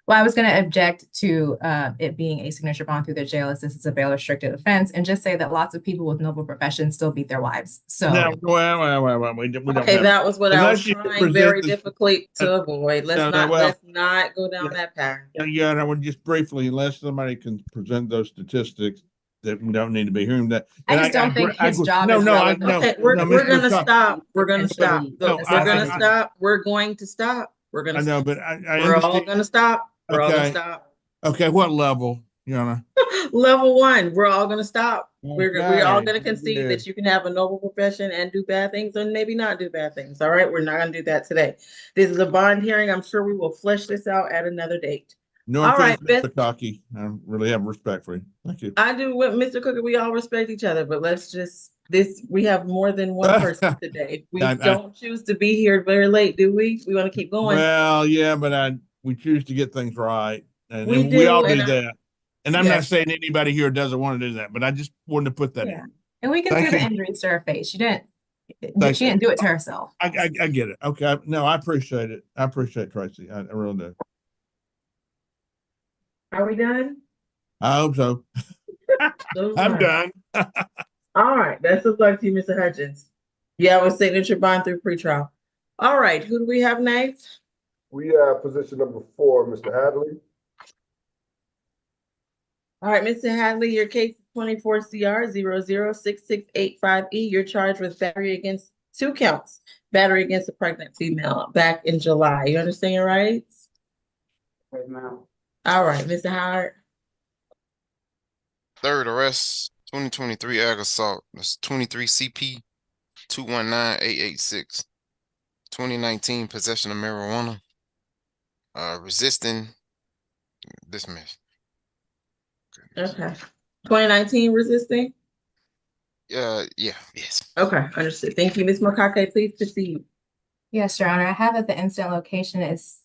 Well, I was going to object to it being a signature bond through the jail, as this is a bail restricted offense, and just say that lots of people with noble professions still beat their wives. So, no, well, we don't okay, that was what I was trying very difficult to avoid. Let's not go down that path. Yeah, and I would just briefly, unless somebody can present those statistics, that we don't need to be hearing that. I just don't think his job is relevant. Okay, we're going to stop. We're going to stop. We're going to stop. We're going to stop. We're going to. I know, but I we're all going to stop. We're all going to stop. Okay, what level, Your Honor? Level 1. We're all going to stop. We're all going to concede that you can have a noble profession and do bad things, and maybe not do bad things. All right, we're not going to do that today. This is a bond hearing. I'm sure we will flesh this out at another date. No, all right, Mr. Cocky. I really have respect for you. Thank you. I do with Mr. Cooker. We all respect each other, but let's just we have more than one person today. We don't choose to be here very late, do we? We want to keep going. Well, yeah, but we choose to get things right, and we all do that. And I'm not saying anybody here doesn't want to do that, but I just wanted to put that in. And we can see the injuries to her face. She didn't do it to herself. I get it. Okay. No, I appreciate it. I appreciate Tracy. I really do. Are we done? I hope so. So I'm far. done. All right, best of luck to you, Mr. Hutchins. You have a signature bond through pretrial. All right, who do we have next? We have position number 4, Mr. Hadley. All right, Mr. Hadley, your case is 24 CR 006685E. You're charged with battery against 2 counts, battery against a pregnant female back in July. You understand your rights? Yes, ma'am. All right, Mr. Howard. Third arrest, 2023 ag assault. That's 23 CP 219886. 2019 possession of marijuana. Resisting dismiss. Okay. 2019 resisting? Yes. Okay, understood. Thank you. Ms. Makake, please proceed. Yes, Your Honor. I have that the incident location is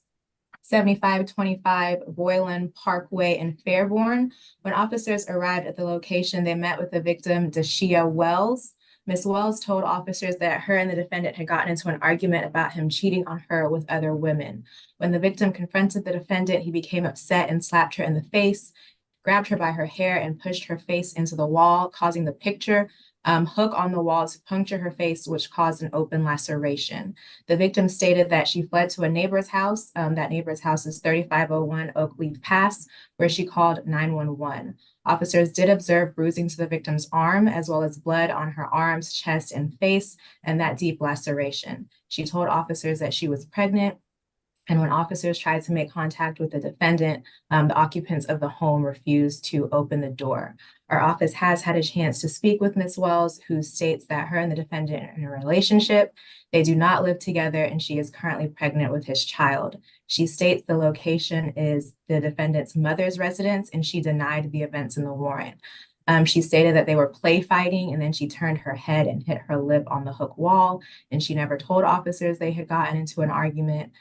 7525 Boylan Parkway in Fairborn. When officers arrived at the location, they met with the victim, Dashia Wells. Ms. Wells told officers that her and the defendant had gotten into an argument about him cheating on her with other women. When the victim confronted the defendant, he became upset and slapped her in the face, grabbed her by her hair, and pushed her face into the wall, causing the picture hook on the wall to puncture her face, which caused an open laceration. The victim stated that she fled to a neighbor's house. That neighbor's house is 3501 Oakleaf Pass, where she called 911. Officers did observe bruising to the victim's arm, as well as blood on her arms, chest, and face, and that deep laceration. She told officers that she was pregnant. And when officers tried to make contact with the defendant, the occupants of the home refused to open the door. Our office has had a chance to speak with Ms. Wells, who states that her and the defendant are in a relationship. They do not live together, and she is currently pregnant with his child. She states the location is the defendant's mother's residence, and she denied the events in the warrant. She stated that they were play fighting, and then she turned her head and hit her lip on the hook wall, and she never told officers they had gotten into an argument.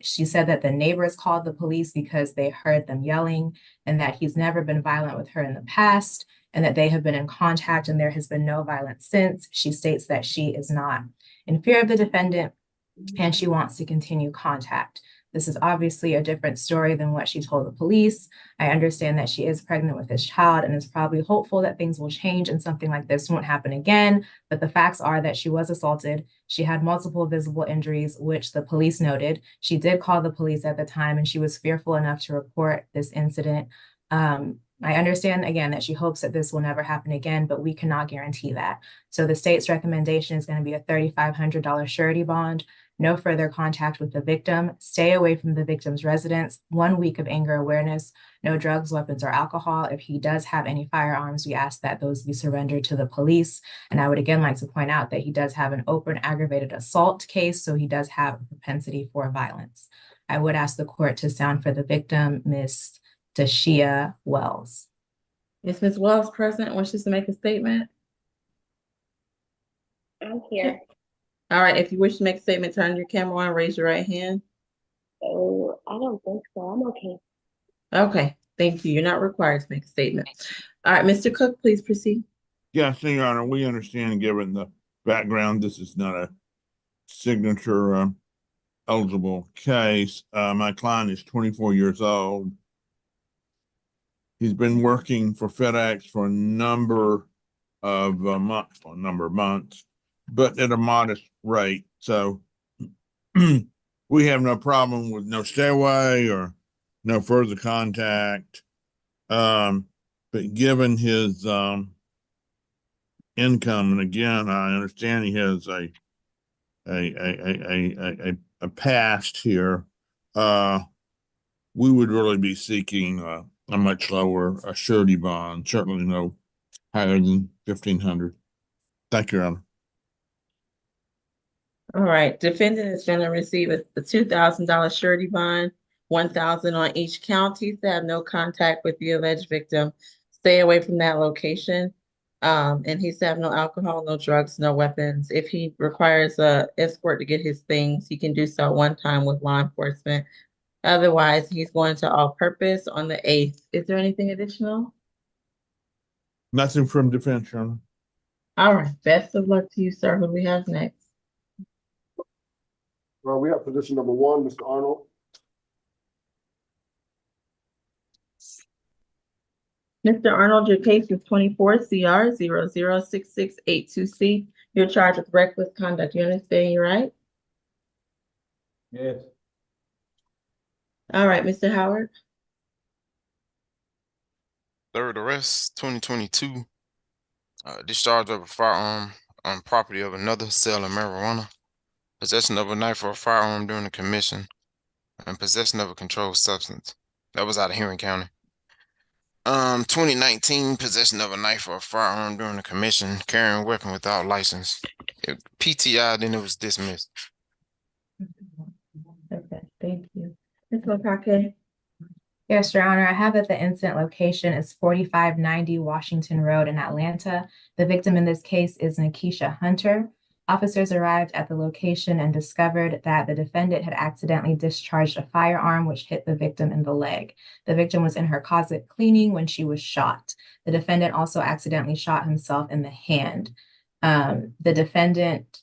She said that the neighbors called the police because they heard them yelling, and that he's never been violent with her in the past, and that they have been in contact and there has been no violence since. She states that she is not in fear of the defendant and she wants to continue contact. This is obviously a different story than what she told the police. I understand that she is pregnant with this child and is probably hopeful that things will change and something like this won't happen again. But the facts are that she was assaulted. She had multiple visible injuries, which the police noted. She did call the police at the time and she was fearful enough to report this incident. I understand, again, that she hopes that this will never happen again, but we cannot guarantee that. So the state's recommendation is going to be a $3,500 surety bond, no further contact with the victim, stay away from the victim's residence, 1 week of anger awareness, no drugs, weapons, or alcohol. If he does have any firearms, we ask that those be surrendered to the police. And I would again like to point out that he does have an open aggravated assault case, so he does have a propensity for violence. I would ask the court to sound for the victim, Ms. Dashia Wells. Is Ms. Wells present? Wishes to make a statement? I'm here. All right, if you wish to make a statement, turn your camera on, raise your right hand. Oh, I don't think so. I'm okay. Okay, thank you. You're not required to make a statement. All right, Mr. Cook, please proceed. Yes, Your Honor, we understand, given the background, this is not a signature eligible case. My client is 24 years old. He's been working for FedEx for a number of months, but at a modest rate. So we have no problem with no stay away or no further contact. But given his income, and again, I understand he has a past here, we would really be seeking a much lower surety bond, certainly no higher than 1,500. Thank you, Your Honor. All right, defendant is going to receive a $2,000 surety bond, $1,000 on each count. He's to have no contact with the alleged victim, stay away from that location, and he's to have no alcohol, no drugs, no weapons. If he requires a escort to get his things, he can do so one time with law enforcement. Otherwise, he's going to all purpose on the 8th. Is there anything additional? Nothing from defense, Your Honor. All right, best of luck to you, sir. Who do we have next? We have position number 1, Mr. Arnold. Mr. Arnold, your case is 24 CR 006682C. You're charged with reckless conduct. You understand you're right? Yes. All right, Mr. Howard. Third arrest, 2022. Discharge of a firearm on property of another, selling marijuana, possession of a knife or a firearm during the commission, and possession of a controlled substance. That was out of Henry County. 2019, possession of a knife or a firearm during the commission, carrying a weapon without license. PTI, then it was dismissed. Okay, thank you. Ms. McCockey. Yes, Your Honor, I have that the incident location is 4590 Washington Road in Atlanta. The victim in this case is Nikisha Hunter. Officers arrived at the location and discovered that the defendant had accidentally discharged a firearm which hit the victim in the leg. The victim was in her closet cleaning when she was shot. The defendant also accidentally shot himself in the hand. The defendant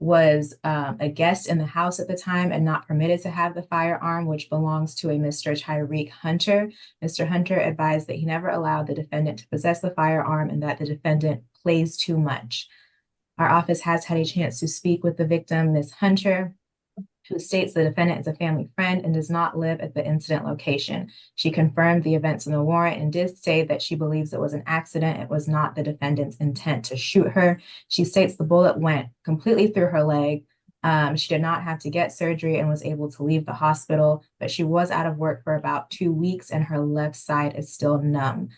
was a guest in the house at the time and not permitted to have the firearm, which belongs to a Mr. Tyreek Hunter. Mr. Hunter advised that he never allowed the defendant to possess the firearm and that the defendant plays too much. Our office has had a chance to speak with the victim, Ms. Hunter, who states the defendant is a family friend and does not live at the incident location. She confirmed the events in the warrant and did say that she believes it was an accident. It was not the defendant's intent to shoot her. She states the bullet went completely through her leg. She did not have to get surgery and was able to leave the hospital, but she was out of work for about 2 weeks and her left side is still numb.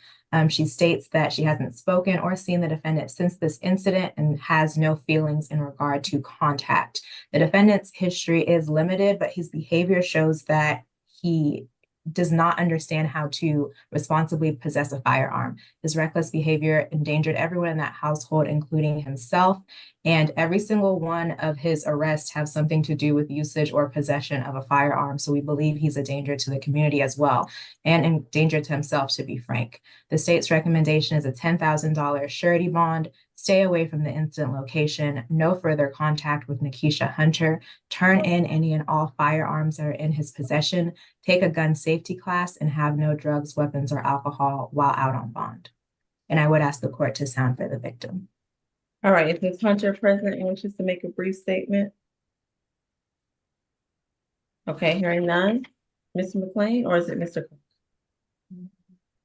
She states that she hasn't spoken or seen the defendant since this incident and has no feelings in regard to contact. The defendant's history is limited, but his behavior shows that he does not understand how to responsibly possess a firearm. His reckless behavior endangered everyone in that household, including himself. And every single one of his arrests have something to do with usage or possession of a firearm. So we believe he's a danger to the community as well, and in danger to himself, to be frank. The state's recommendation is a $10,000 surety bond. Stay away from the incident location, no further contact with Nikisha Hunter, turn in any and all firearms that are in his possession, take a gun safety class, and have no drugs, weapons, or alcohol while out on bond. And I would ask the court to sound for the victim. All right, is Ms. Hunter present and wishes to make a brief statement? Okay, hearing none. Mr. McLean, or is it Mr. Cook?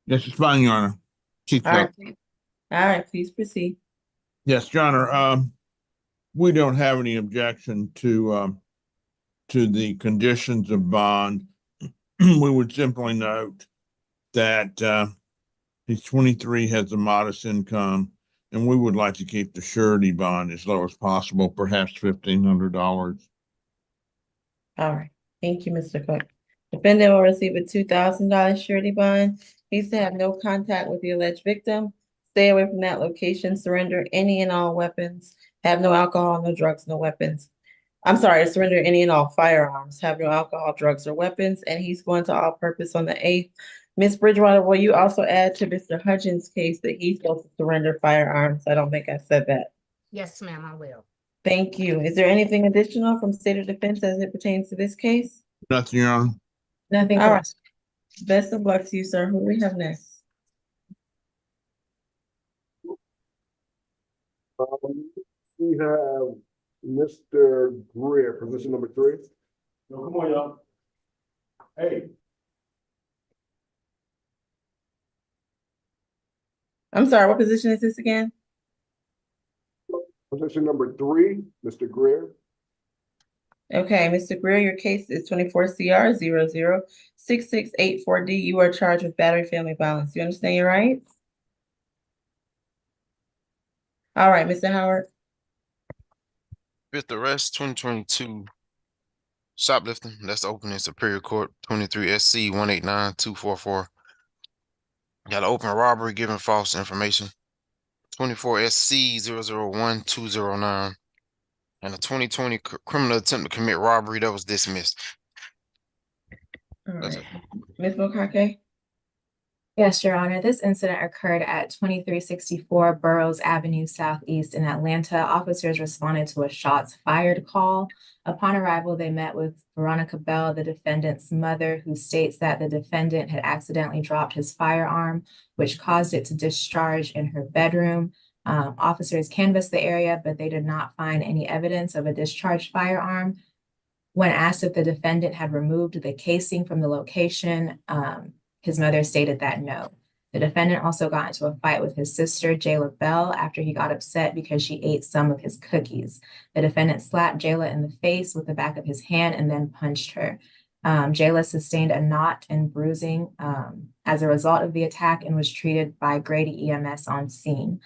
Yes, it's fine, Your Honor. Chief All right, Judge. all right, please proceed. Yes, Your Honor. We don't have any objection to the conditions of bond. We would simply note that he's 23, has a modest income, and we would like to keep the surety bond as low as possible, perhaps $1,500. All right, thank you, Mr. Cook. Defendant will receive a $2,000 surety bond. Needs to have no contact with the alleged victim. Stay away from that location. Surrender any and all weapons. Have no alcohol, no drugs, no weapons. I'm sorry, surrender any and all firearms. Have no alcohol, drugs, or weapons. And he's going to all purpose on the 8th. Ms. Bridgewater, will you also add to Mr. Hudgens' case that he's supposed to surrender firearms? I don't think I said that. Yes, ma'am, I will. Thank you. Is there anything additional from State of Defense as it pertains to this case? Nothing, Your Honor. Nothing. All right. Best of luck to you, sir. Who do we have next? We have Mr. Greer, position number 3. No, come on, y'all. Hey. I'm sorry, what position is this again? Position number 3, Mr. Greer. Okay, Mr. Greer, your case is 24 CR 006684D. You are charged with battery family violence. You understand your rights? All right, Mr. Howard. Fifth arrest, 2022. Shoplifting, that's open in Superior Court, 23 SC 189244. Got an open robbery giving false information, 24 SC 001209. And a 2020 criminal attempt to commit robbery that was dismissed. All That's right. it. Ms. Mokake? Yes, Your Honor. This incident occurred at 2364 Burroughs Avenue Southeast in Atlanta. Officers responded to a shots fired call. Upon arrival, they met with Veronica Bell, the defendant's mother, who states that the defendant had accidentally dropped his firearm, which caused it to discharge in her bedroom. Officers canvassed the area, but they did not find any evidence of a discharged firearm. When asked if the defendant had removed the casing from the location, his mother stated that no. The defendant also got into a fight with his sister, Jayla Bell, after he got upset because she ate some of his cookies. The defendant slapped Jayla in the face with the back of his hand and then punched her. Jayla sustained a knot and bruising as a result of the attack and was treated by Grady EMS on scene.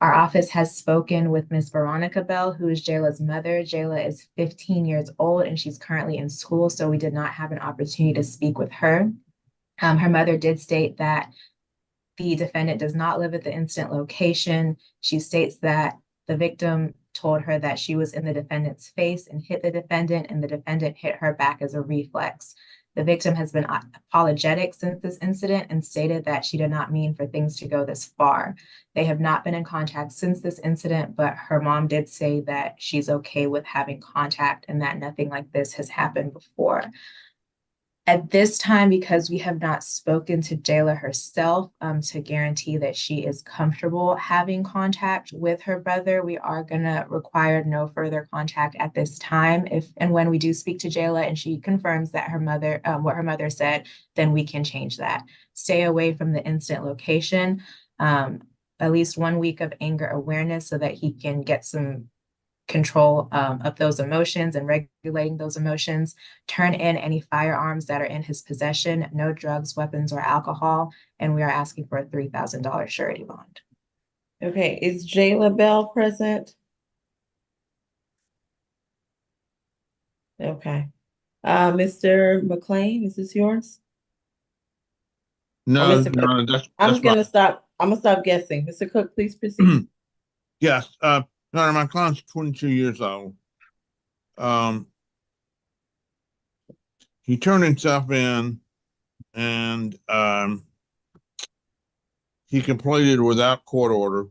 Our office has spoken with Miss Veronica Bell, who is Jayla's mother. Jayla is 15 years old and she's currently in school, so we did not have an opportunity to speak with her. Her mother did state that the defendant does not live at the incident location. She states that the victim told her that she was in the defendant's face and hit the defendant, and the defendant hit her back as a reflex. The victim has been apologetic since this incident and stated that she did not mean for things to go this far. They have not been in contact since this incident, but her mom did say that she's okay with having contact and that nothing like this has happened before. At this time, because we have not spoken to Jayla herself to guarantee that she is comfortable having contact with her brother, we are going to require no further contact at this time. If and when we do speak to Jayla and she confirms that her mother, what her mother said, then we can change that. Stay away from the incident location, at least 1 week of anger awareness so that he can get some control of those emotions and regulating those emotions. Turn in any firearms that are in his possession, no drugs, weapons, or alcohol, and we are asking for a $3,000 surety bond. Okay, is Jayla Bell present? Okay. Mr. McLean, is this yours? No, Mr. Cook. no, that's I'm fine. gonna stop guessing. Mr. Cook, please proceed. Yes, no, my client's 22 years old. He turned himself in and he completed without court order.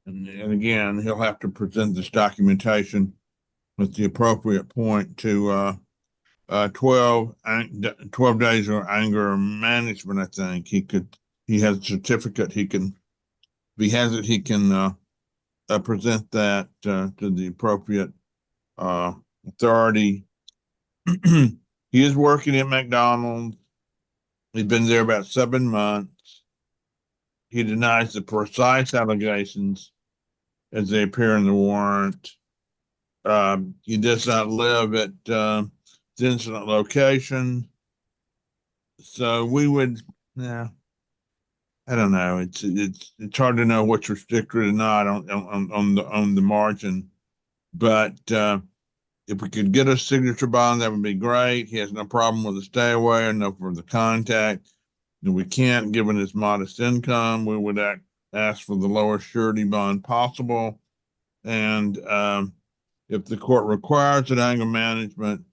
And again, he'll have to present this documentation with the appropriate point to 12 days of anger management. I think he has a certificate. If he has it, he can present that to the appropriate authority. He is working at McDonald's. He's been there about 7 months. He denies the precise allegations as they appear in the warrant. He does not live at the incident location. So we would, yeah, I don't know. It's hard to know what's restricted or not on the margin. But if we could get a signature bond, that would be great. He has no problem with the stay away or no further contact. If we can't, given his modest income, we would ask for the lowest surety bond possible. And if the court requires an anger management,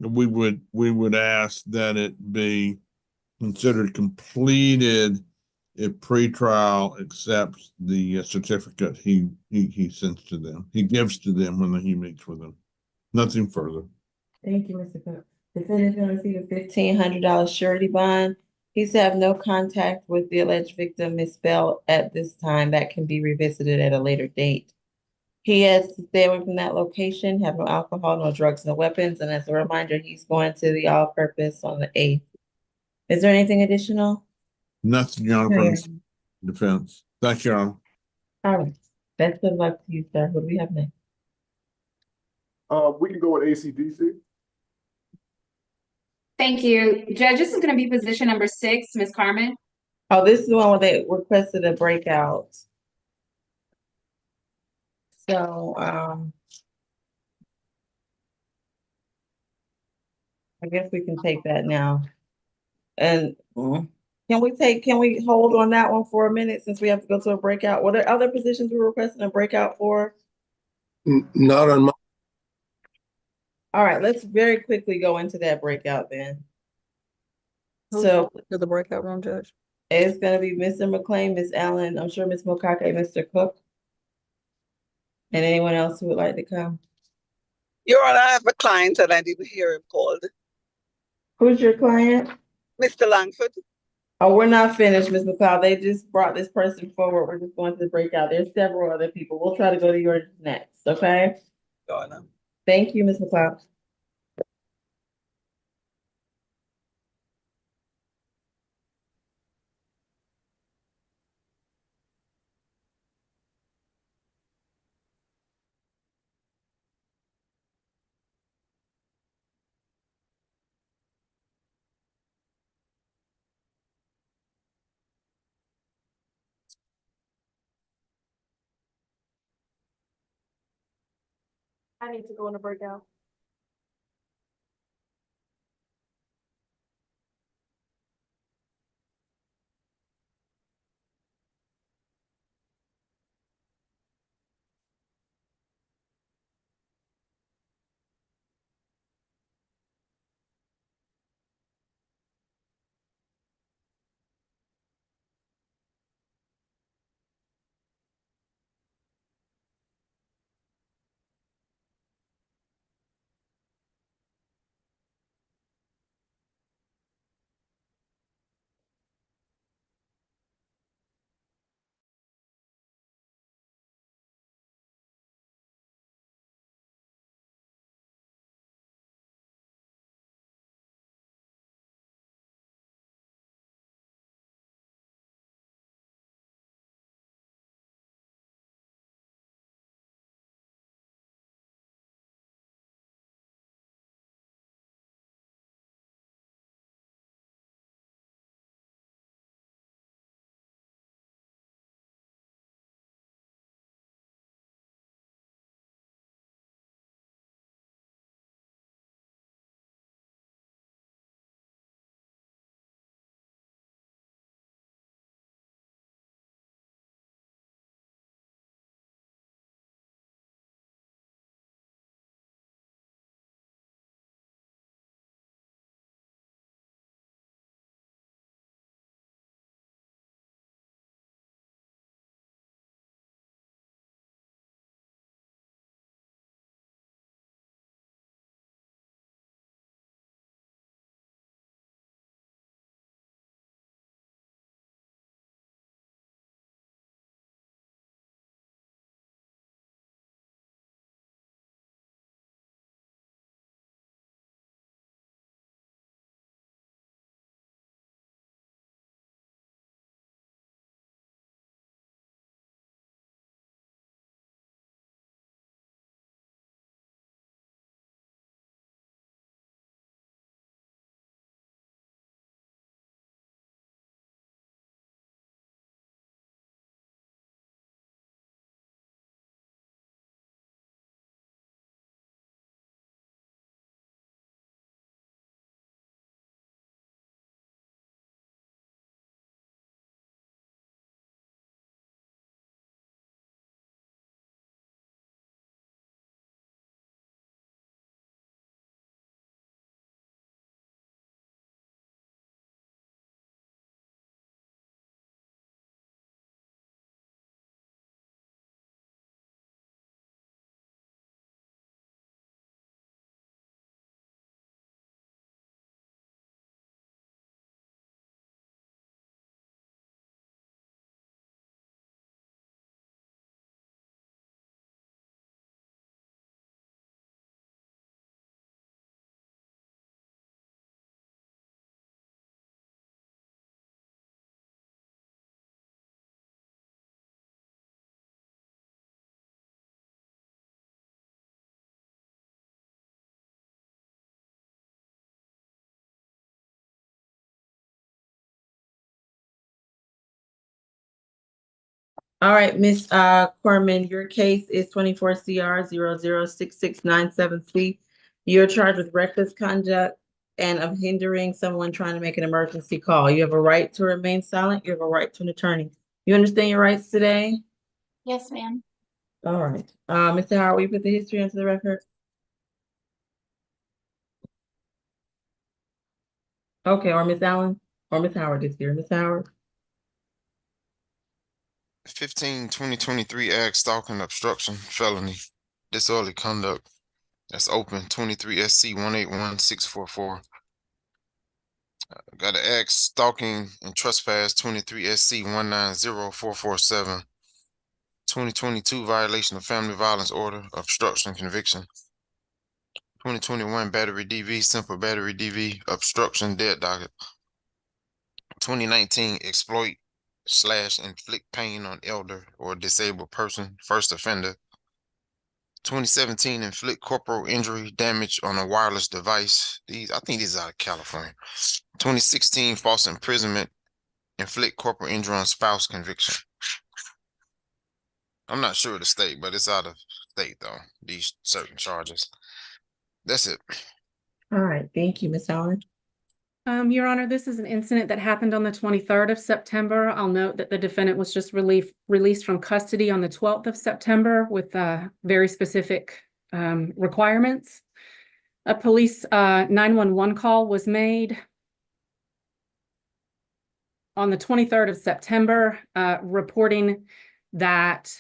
we would ask that it be considered completed if pretrial accepts the certificate he sends to them. He gives to them when he meets with them. Nothing further. Thank you, Mr. Cook. Defendant's gonna receive a $1,500 surety bond. He's to have no contact with the alleged victim, Ms. Bell, at this time. That can be revisited at a later date. He has to stay away from that location, have no alcohol, no drugs, no weapons, and as a reminder, he's going to the all-purpose on the 8th. Is there anything additional? Nothing, Your Honor, from defense. Thank you, Your Honor. All right. Best of luck to you, sir. What do we have next? We can go with ACDC. Thank you. Judge, this is going to be position number 6, Ms. Carmen. Oh, this is the one where they requested a breakout. So, I guess we can take that now. And can we hold on that one for a minute since we have to go to a breakout? Were there other positions we were requesting a breakout for? Not on my. All right, let's very quickly go into that breakout then. So To the breakout room, Judge. it's gonna be Mr. McLean, Miss Allen, I'm sure Miss Mokake, Mr. Cook. And anyone else who would like to come. Your Honor, I have a client that I didn't hear him called. Who's your client? Mr. Langford. Oh, we're not finished, Ms. McLeod. They just brought this person forward. We're just going to the breakout. There's several other people. We'll try to go to yours next, okay? Your Honor. Thank you, Ms. McLeod. I need to go in a breakout. All right, Ms. Corman, your case is 24 CR 006697C. You're charged with reckless conduct and of hindering someone trying to make an emergency call. You have a right to remain silent. You have a right to an attorney. You understand your rights today? Yes, ma'am. All right. Mr. Howard, will you put the history into the record? Okay, or Miss Allen, or Miss Howard is here. Miss Howard. 2023 ag stalking obstruction felony disorderly conduct. That's open 23 SC 181644. Got an ag stalking and trespass 23 SC 190447. 2022 violation of family violence order obstruction conviction. 2021 battery DV simple battery DV obstruction dead docket. 2019 exploit / inflict pain on elder or disabled person first offender. 2017 inflict corporal injury damage on a wireless device. I think these are out of California. 2016 false imprisonment inflict corporal injury on spouse conviction. I'm not sure of the state, but it's out of state though, these certain charges. That's it. All right, thank you, Miss Allen. Your Honor, this is an incident that happened on the 23rd of September. I'll note that the defendant was just released from custody on the 12th of September with very specific requirements. A police 911 call was made on the 23rd of September, reporting that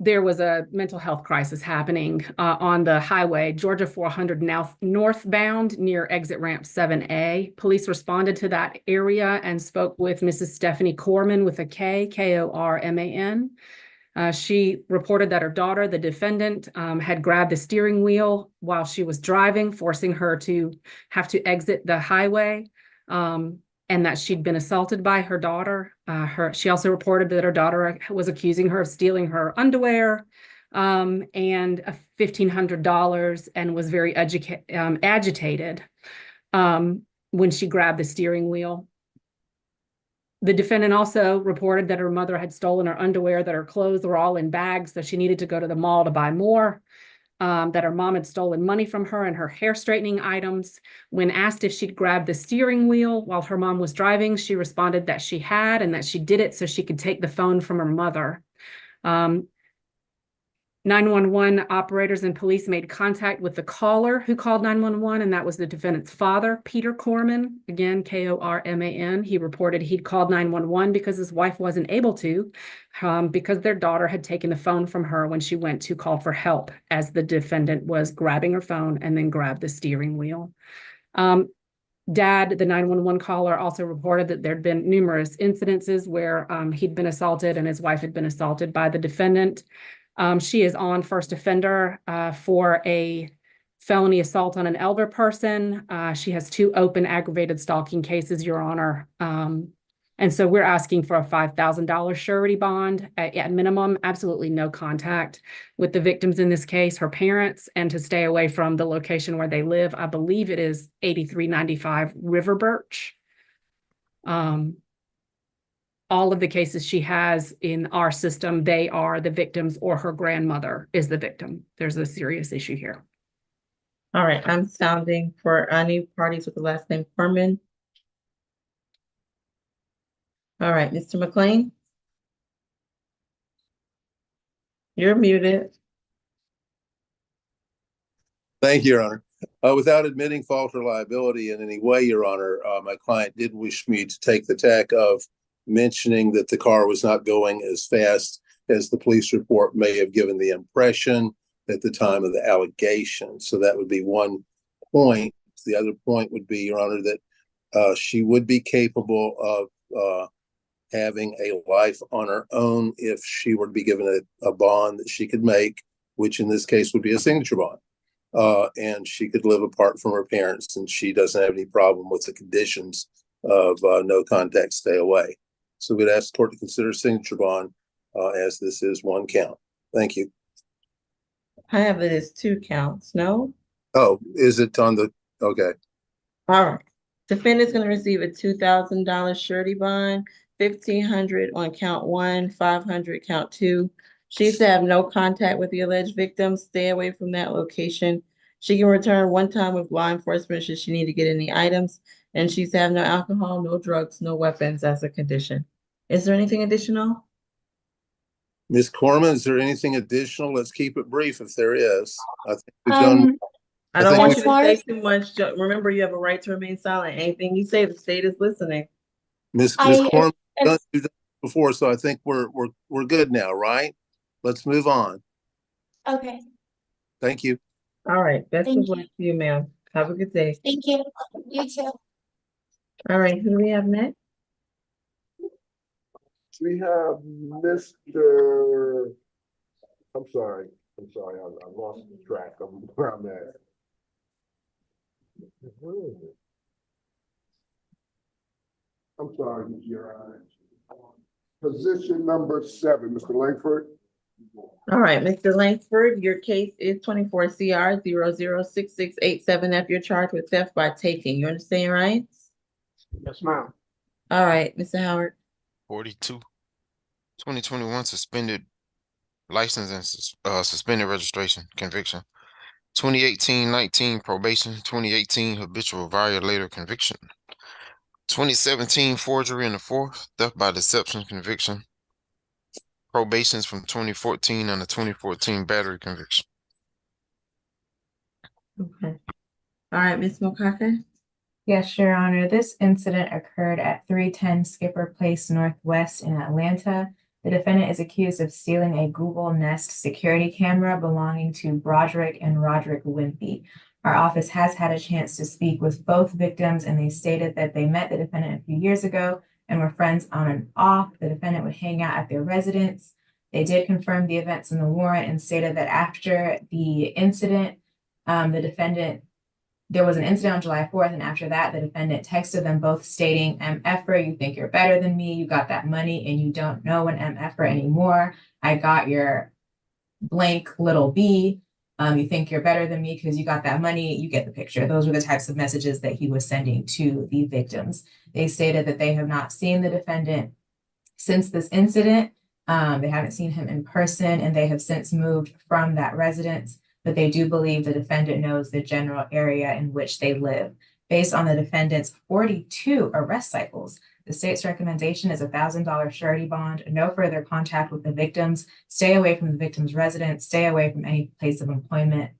there was a mental health crisis happening on the highway, Georgia 400 northbound near exit ramp 7A. Police responded to that area and spoke with Mrs. Stephanie Corman with a K, Korman. She reported that her daughter, the defendant, had grabbed the steering wheel while she was driving, forcing her to have to exit the highway. And that she'd been assaulted by her daughter. She also reported that her daughter was accusing her of stealing her underwear and $1,500 and was very agitated when she grabbed the steering wheel. The defendant also reported that her mother had stolen her underwear, that her clothes were all in bags, so she needed to go to the mall to buy more. That her mom had stolen money from her and her hair straightening items. When asked if she'd grabbed the steering wheel while her mom was driving, she responded that she had and that she did it so she could take the phone from her mother. 911 operators and police made contact with the caller who called 911, and that was the defendant's father, Peter Corman, again, Korman. He reported he'd called 911 because his wife wasn't able to, because their daughter had taken the phone from her when she went to call for help, as the defendant was grabbing her phone and then grabbed the steering wheel. Dad, the 911 caller, also reported that there'd been numerous incidences where he'd been assaulted and his wife had been assaulted by the defendant. She is on first offender for a felony assault on an elder person. She has 2 open aggravated stalking cases, Your Honor. And so we're asking for a $5,000 surety bond at minimum, absolutely no contact with the victims in this case, her parents, and to stay away from the location where they live. I believe it is 8395 River Birch. All of the cases she has in our system, they are the victims or her grandmother is the victim. There's a serious issue here. All right, I'm sounding for any parties with the last name Corman. All right, Mr. McLean. You're muted. Thank you, Your Honor. Without admitting fault or liability in any way, Your Honor, my client did wish me to take the tack of mentioning that the car was not going as fast as the police report may have given the impression at the time of the allegation. So that would be one point. The other point would be, Your Honor, that she would be capable of having a life on her own if she were to be given a bond that she could make, which in this case would be a signature bond. And she could live apart from her parents, and she doesn't have any problem with the conditions of no contact, stay away. So we'd ask the court to consider signature bond as this is one count. Thank you. I have it as 2 counts, no? Oh, is it on the, okay. All right. Defendant's going to receive a $2,000 surety bond, $1,500 on count 1, $500 count 2. She's to have no contact with the alleged victim, stay away from that location. She can return one time with law enforcement should she need to get any items, and she's to have no alcohol, no drugs, no weapons as a condition. Is there anything additional? Ms. Corman, is there anything additional? Let's keep it brief if there is. I think we've done. I I don't think want we- you to say too much. Remember, you have a right to remain silent. Anything you say, the state is listening. Ms. Corm, done that before, so I think we're good now, right? Let's move on. Okay, Thank you. All right, best of thank luck you. to you, ma'am. Have a good day. Thank you. You too. All right, who do we have next? We have Mr. I'm sorry, I lost track of where I'm at. Where is it? I'm sorry, Your Honor. Position number 7, Mr. Langford. All right, Mr. Langsford, your case is 24 CR 006687F. You're charged with theft by taking. You understand, right? Yes, ma'am. All right, Mr. Howard. 42. 2021 suspended license and suspended registration conviction. 2018-19 probation. 2018 habitual violator conviction. 2017 forgery in the fourth, theft by deception conviction. Probations from 2014 and the 2014 battery conviction. Okay. All right, Ms. Mokaka. Yes, Your Honor. This incident occurred at 310 Skipper Place Northwest in Atlanta. The defendant is accused of stealing a Google Nest security camera belonging to Broderick and Roderick Wimpy. Our office has had a chance to speak with both victims, and they stated that they met the defendant a few years ago and were friends on and off. The defendant would hang out at their residence. They did confirm the events in the warrant and stated that after the incident, there was an incident on July 4th, and after that, the defendant texted them both stating, MFer, you think you're better than me, you got that money, and you don't know an MFer anymore. I got your blank little B. You think you're better than me because you got that money, you get the picture. Those were the types of messages that he was sending to the victims. They stated that they have not seen the defendant since this incident. They haven't seen him in person, and they have since moved from that residence, but they do believe the defendant knows the general area in which they live. Based on the defendant's 42 arrest cycles, the state's recommendation is $1,000 surety bond, no further contact with the victims, stay away from the victim's residence, stay away from any place of employment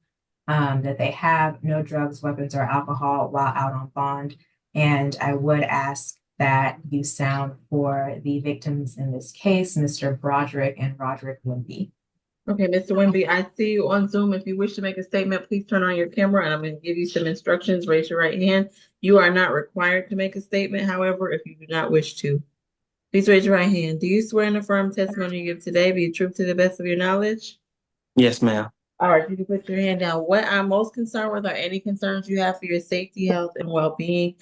that they have, no drugs, weapons, or alcohol while out on bond. And I would ask that you sound for the victims in this case, Mr. Broderick and Roderick Wimpy. Okay, Mr. Wimby, I see you on Zoom. If you wish to make a statement, please turn on your camera and I'm going to give you some instructions. Raise your right hand. You are not required to make a statement. However, if you do not wish to, please raise your right hand. Do you swear and affirm testimony you give today be true to the best of your knowledge? Yes, ma'am. All right, you can put your hand down. What I'm most concerned with are any concerns you have for your safety, health, and well-being.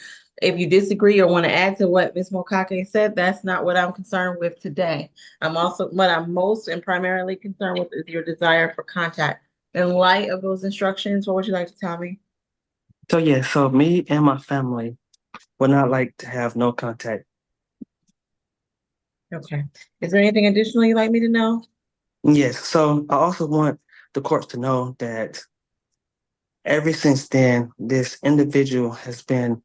If you disagree or want to add to what Ms. Mokake said, that's not what I'm concerned with today. What I'm most and primarily concerned with is your desire for contact. In light of those instructions, what would you like to tell me? So me and my family would not like to have no contact. Okay. Is there anything additional you'd like me to know? Yes, so I also want the courts to know that ever since then, this individual has been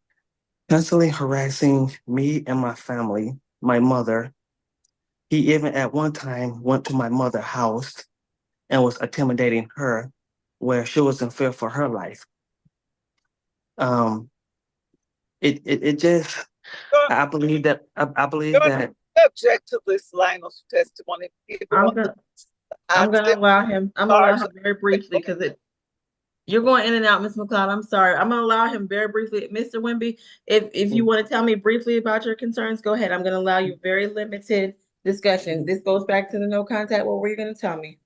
constantly harassing me and my family, my mother. He even at one time went to my mother's house and was intimidating her, where she was in fear for her life. It just, I believe that Object to this line of testimony. I'm gonna allow him very briefly because you're going in and out, Ms. McLeod. I'm sorry. I'm gonna allow him very briefly. Mr. Wimby, if you want to tell me briefly about your concerns, go ahead. I'm gonna allow you very limited discussion. This goes back to the no contact. What were you gonna tell me?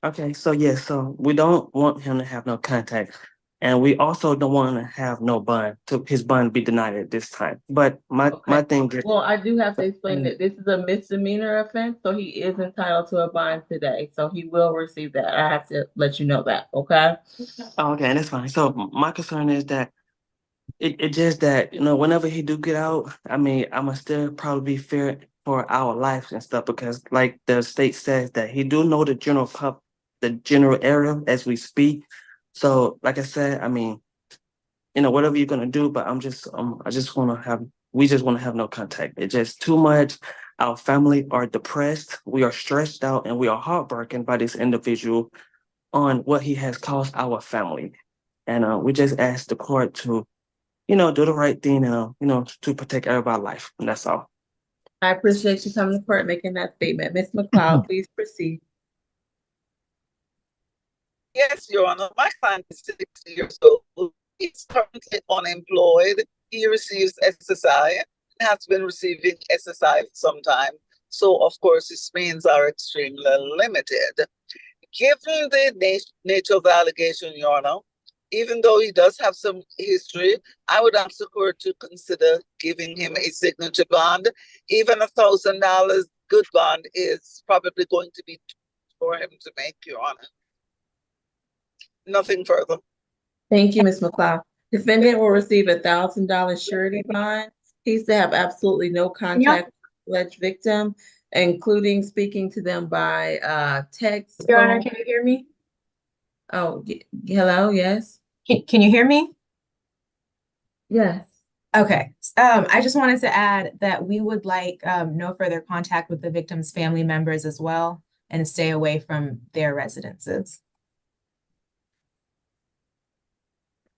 Okay, so yes, so we don't want him to have no contact. And we also don't want to have no bond, to his bond be denied at this time. But my thing is, Well, I do have to explain that this is a misdemeanor offense, so he is entitled to a bond today. So he will receive that. I have to let you know that, okay? Okay, that's fine. So my concern is that it just that, whenever he do get out, I mean, I'ma still probably be feared for our lives and stuff because like the state says that he do know the general area as we speak. So like I said, I mean, whatever you're gonna do, but we just wanna have no contact. It's just too much. Our family are depressed, we are stressed out, and we are heartbroken by this individual on what he has caused our family. And we just asked the court to, do the right thing, to protect everybody's life. And that's all. I appreciate you coming to court making that statement. Ms. McLeod, please proceed. Yes, Your Honor, my client is 60 years old. He's currently unemployed. He receives SSI and has been receiving SSI for some time. So, of course, his means are extremely limited. Given the nature of the allegation, Your Honor, even though he does have some history, I would ask the court to consider giving him a signature bond. Even $1,000 good bond is probably going to be too much for him to make, Your Honor. Nothing further. Thank you, Ms. McLeod. Defendant will receive $1,000 surety bond. He's to have absolutely no contact with the alleged victim, including speaking to them by text. Your Honor, phone. can you hear me? Oh, hello, yes? Can you hear me? Yes. Okay. I just wanted to add that we would like no further contact with the victim's family members as well and stay away from their residences.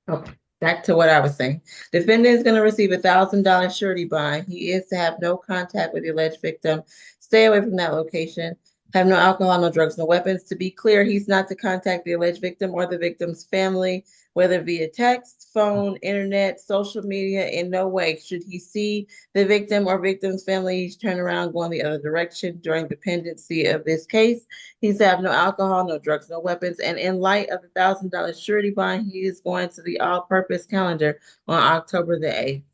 Okay, back to what I was saying. Defendant is going to receive $1,000 surety bond. He is to have no contact with the alleged victim, stay away from that location, have no alcohol, no drugs, no weapons. To be clear, he's not to contact the alleged victim or the victim's family, whether via text, phone, internet, social media. In no way should he see the victim or victim's family. He's turn around, going the other direction during the pendency of this case. He's to have no alcohol, no drugs, no weapons. And in light of the $1,000 surety bond, he is going to the all-purpose calendar on October the 8th.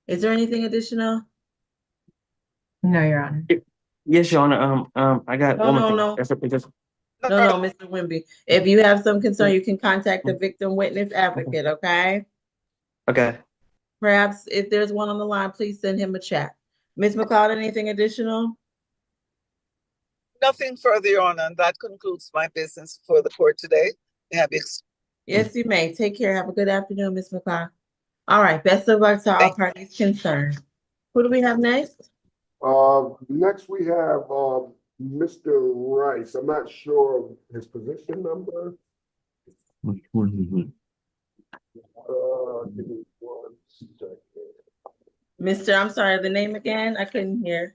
Is there anything additional? No, Your Honor. Yes, Your Honor. I got No, one more no, thing. no. Just No, Mr. Wimby. If you have some concern, you can contact the victim witness advocate, okay? okay. Perhaps if there's one on the line, please send him a chat. Ms. McLeod, anything additional? Nothing further, Your Honor. And that concludes my business for the court today. Yes, you may. Take care. Have a good afternoon, Ms. McLeod. All right. Best of luck to all parties concerned. Who do we have next? Next we have Mr. Rice. I'm not sure of his position number. Give me 1 second. Mr. I'm sorry, the name again? I couldn't hear.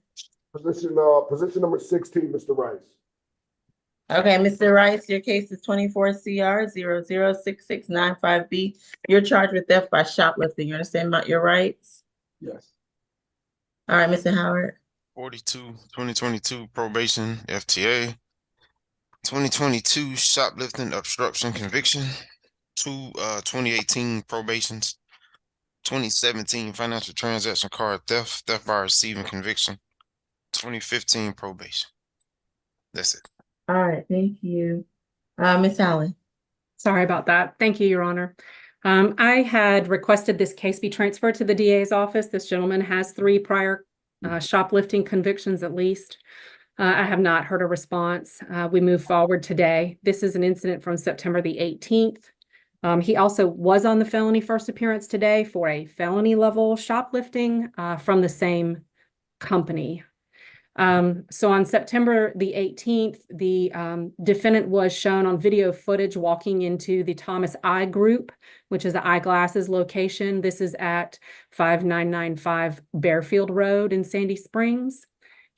Position number 16, Mr. Rice. Okay, Mr. Rice, your case is 24 CR 006695B. You're charged with theft by shoplifting. You understand about your rights? Yes. All right, Mr. Howard. 42, 2022 probation, FTA. 2022 shoplifting obstruction conviction. 2018 probations. 2017 financial transaction card theft, theft by receiving conviction. 2015 probation. That's it. All right, thank you. Ms. Allen. Sorry about that. Thank you, Your Honor. I had requested this case be transferred to the DA's office. This gentleman has 3 prior shoplifting convictions at least. I have not heard a response. We move forward today. This is an incident from September the 18th. He also was on the felony first appearance today for a felony level shoplifting from the same company. So on September the 18th, the defendant was shown on video footage walking into the Thomas Eye Group, which is the eyeglasses location. This is at 5995 Bearfield Road in Sandy Springs.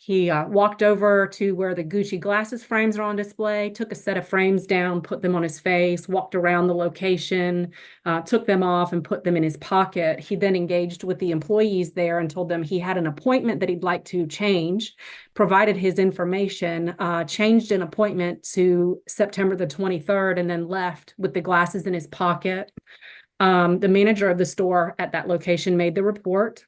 He walked over to where the Gucci glasses frames are on display, took a set of frames down, put them on his face, walked around the location, took them off and put them in his pocket. He then engaged with the employees there and told them he had an appointment that he'd like to change, provided his information, changed an appointment to September the 23rd, and then left with the glasses in his pocket. The manager of the store at that location made the report.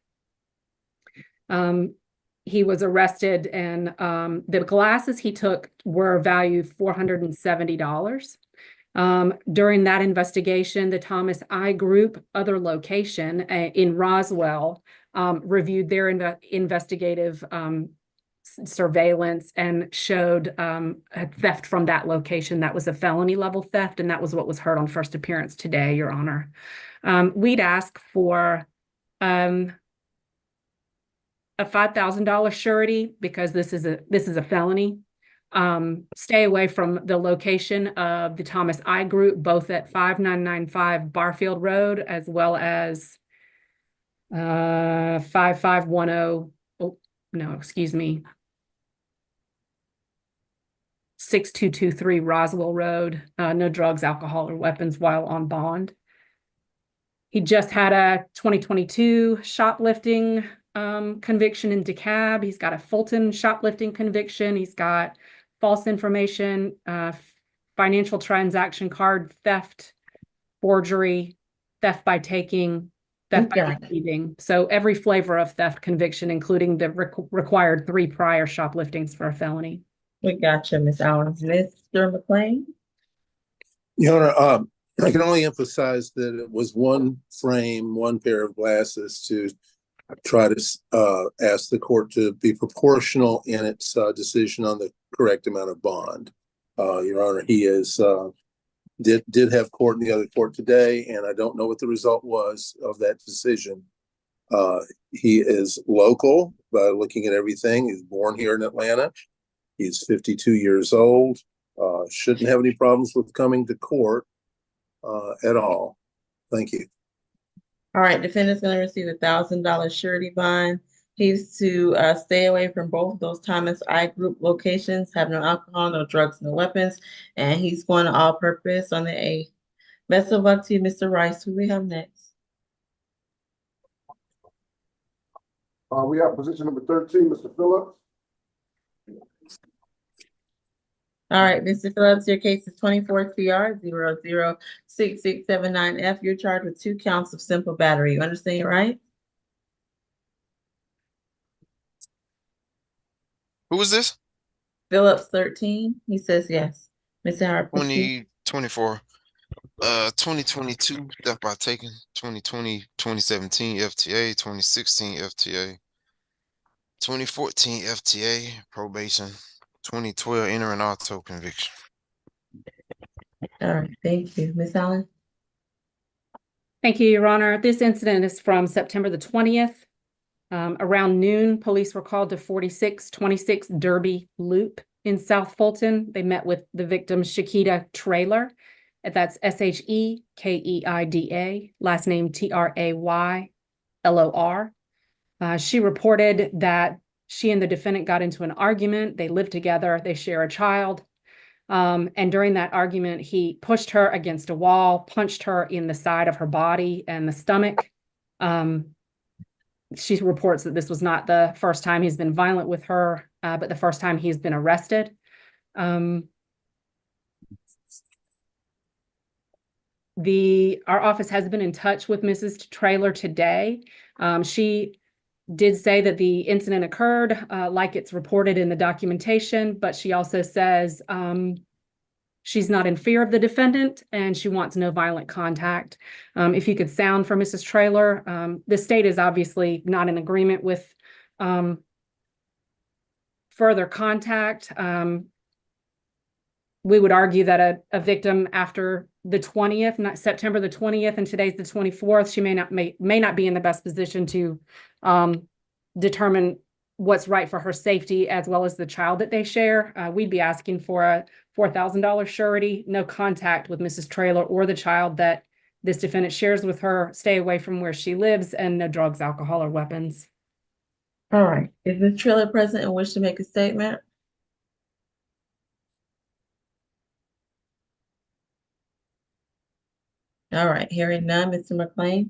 He was arrested, and the glasses he took were valued $470. During that investigation, the Thomas Eye Group, other location in Roswell, reviewed their investigative surveillance and showed a theft from that location. That was a felony level theft, and that was what was heard on first appearance today, Your Honor. We'd ask for a $5,000 surety because this is a felony. Stay away from the location of the Thomas I Group, both at 5995 Barfield Road, as well as 5510, oh, no, excuse me, 6223 Roswell Road. No drugs, alcohol, or weapons while on bond. He just had a 2022 shoplifting conviction in DeKalb. He's got a Fulton shoplifting conviction. He's got false information, financial transaction card theft, forgery, theft by taking, theft by receiving. So every flavor of theft conviction, including the required 3 prior shopliftings for a felony. We got you, Ms. Allen. Mr. McLean? Your Honor, I can only emphasize that it was one frame, one pair of glasses to try to ask the court to be proportional in its decision on the correct amount of bond. Your Honor, he is did have court in the other court today, and I don't know what the result was of that decision. He is local by looking at everything. He's born here in Atlanta. He's 52 years old. Shouldn't have any problems with coming to court at all. Thank you. All right, defendant's going to receive $1,000 surety bond. He's to stay away from both of those Thomas I Group locations, have no alcohol, no drugs, no weapons, and he's going to all purpose on the 8th. Best of luck to you, Mr. Rice. Who do we have next? We have position number 13, Mr. Phillips. All right, Mr. Phillips, your case is 24 CR 006679F. You're charged with 2 counts of simple battery. You understand, right? Who is this? Phillips 13. He says yes. Mr. Howard, proceed. 2024. 2022 theft by taking, 2020, 2017 FTA, 2016 FTA, 2014 FTA, probation, 2012 entering auto conviction. All right, thank you. Ms. Allen? Thank you, Your Honor. This incident is from September the 20th. Around noon, police were called to 4626 Derby Loop in South Fulton. They met with the victim, Shakita Traylor. That's Shekeida, last name Traylor. She reported that she and the defendant got into an argument. They live together. They share a child. And during that argument, he pushed her against a wall, punched her in the side of her body and the stomach. She reports that this was not the first time he's been violent with her, but the first time he's been arrested. Our office has been in touch with Mrs. Traylor today. She did say that the incident occurred like it's reported in the documentation, but she also says she's not in fear of the defendant and she wants no violent contact. If you could sound for Mrs. Traylor, the state is obviously not in agreement with further contact. We would argue that a victim after the 20th, not September the 20th, and today's the 24th, she may not be in the best position to determine what's right for her safety as well as the child that they share. We'd be asking for a $4,000 surety, no contact with Mrs. Traylor or the child that this defendant shares with her, stay away from where she lives, and no drugs, alcohol, or weapons. All right. Is Ms. Traylor present and wish to make a statement? All right, hearing none, Mr. McLean.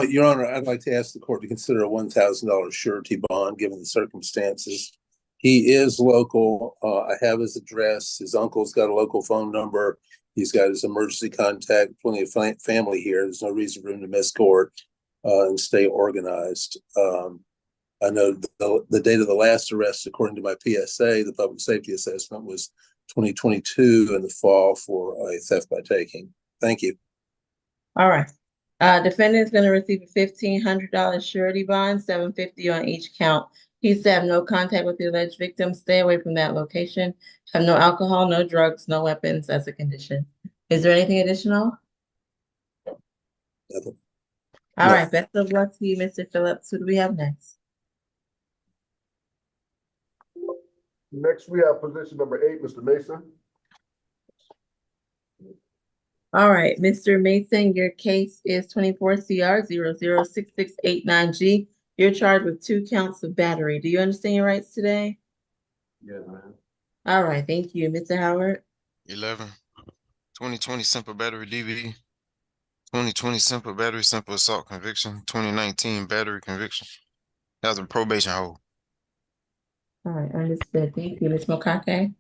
Your Honor, I'd like to ask the court to consider a $1,000 surety bond given the circumstances. He is local. I have his address. His uncle's got a local phone number. He's got his emergency contact, plenty of family here. There's no reason for him to miss court and stay organized. I know the date of the last arrest, according to my PSA, the public safety assessment, was 2022 in the fall for a theft by taking. Thank you. All right. Defendant is going to receive a $1,500 surety bond, $750 on each count. He's to have no contact with the alleged victim, stay away from that location, have no alcohol, no drugs, no weapons as a condition. Is there anything additional? Nothing. All right. Best of luck to you, Mr. Phillips. Who do we have next? Next, we have position number 8, Mr. Mason. All right, Mr. Mason, your case is 24 CR 006689G. You're charged with 2 counts of battery. Do you understand your rights today? Yes, ma'am. All right, thank you. Mr. Howard? 11, 2020 simple battery DV, 2020 simple battery simple assault conviction, 2019 battery conviction. That was a probation hold. All right, understood. Thank you. Ms. Mokake?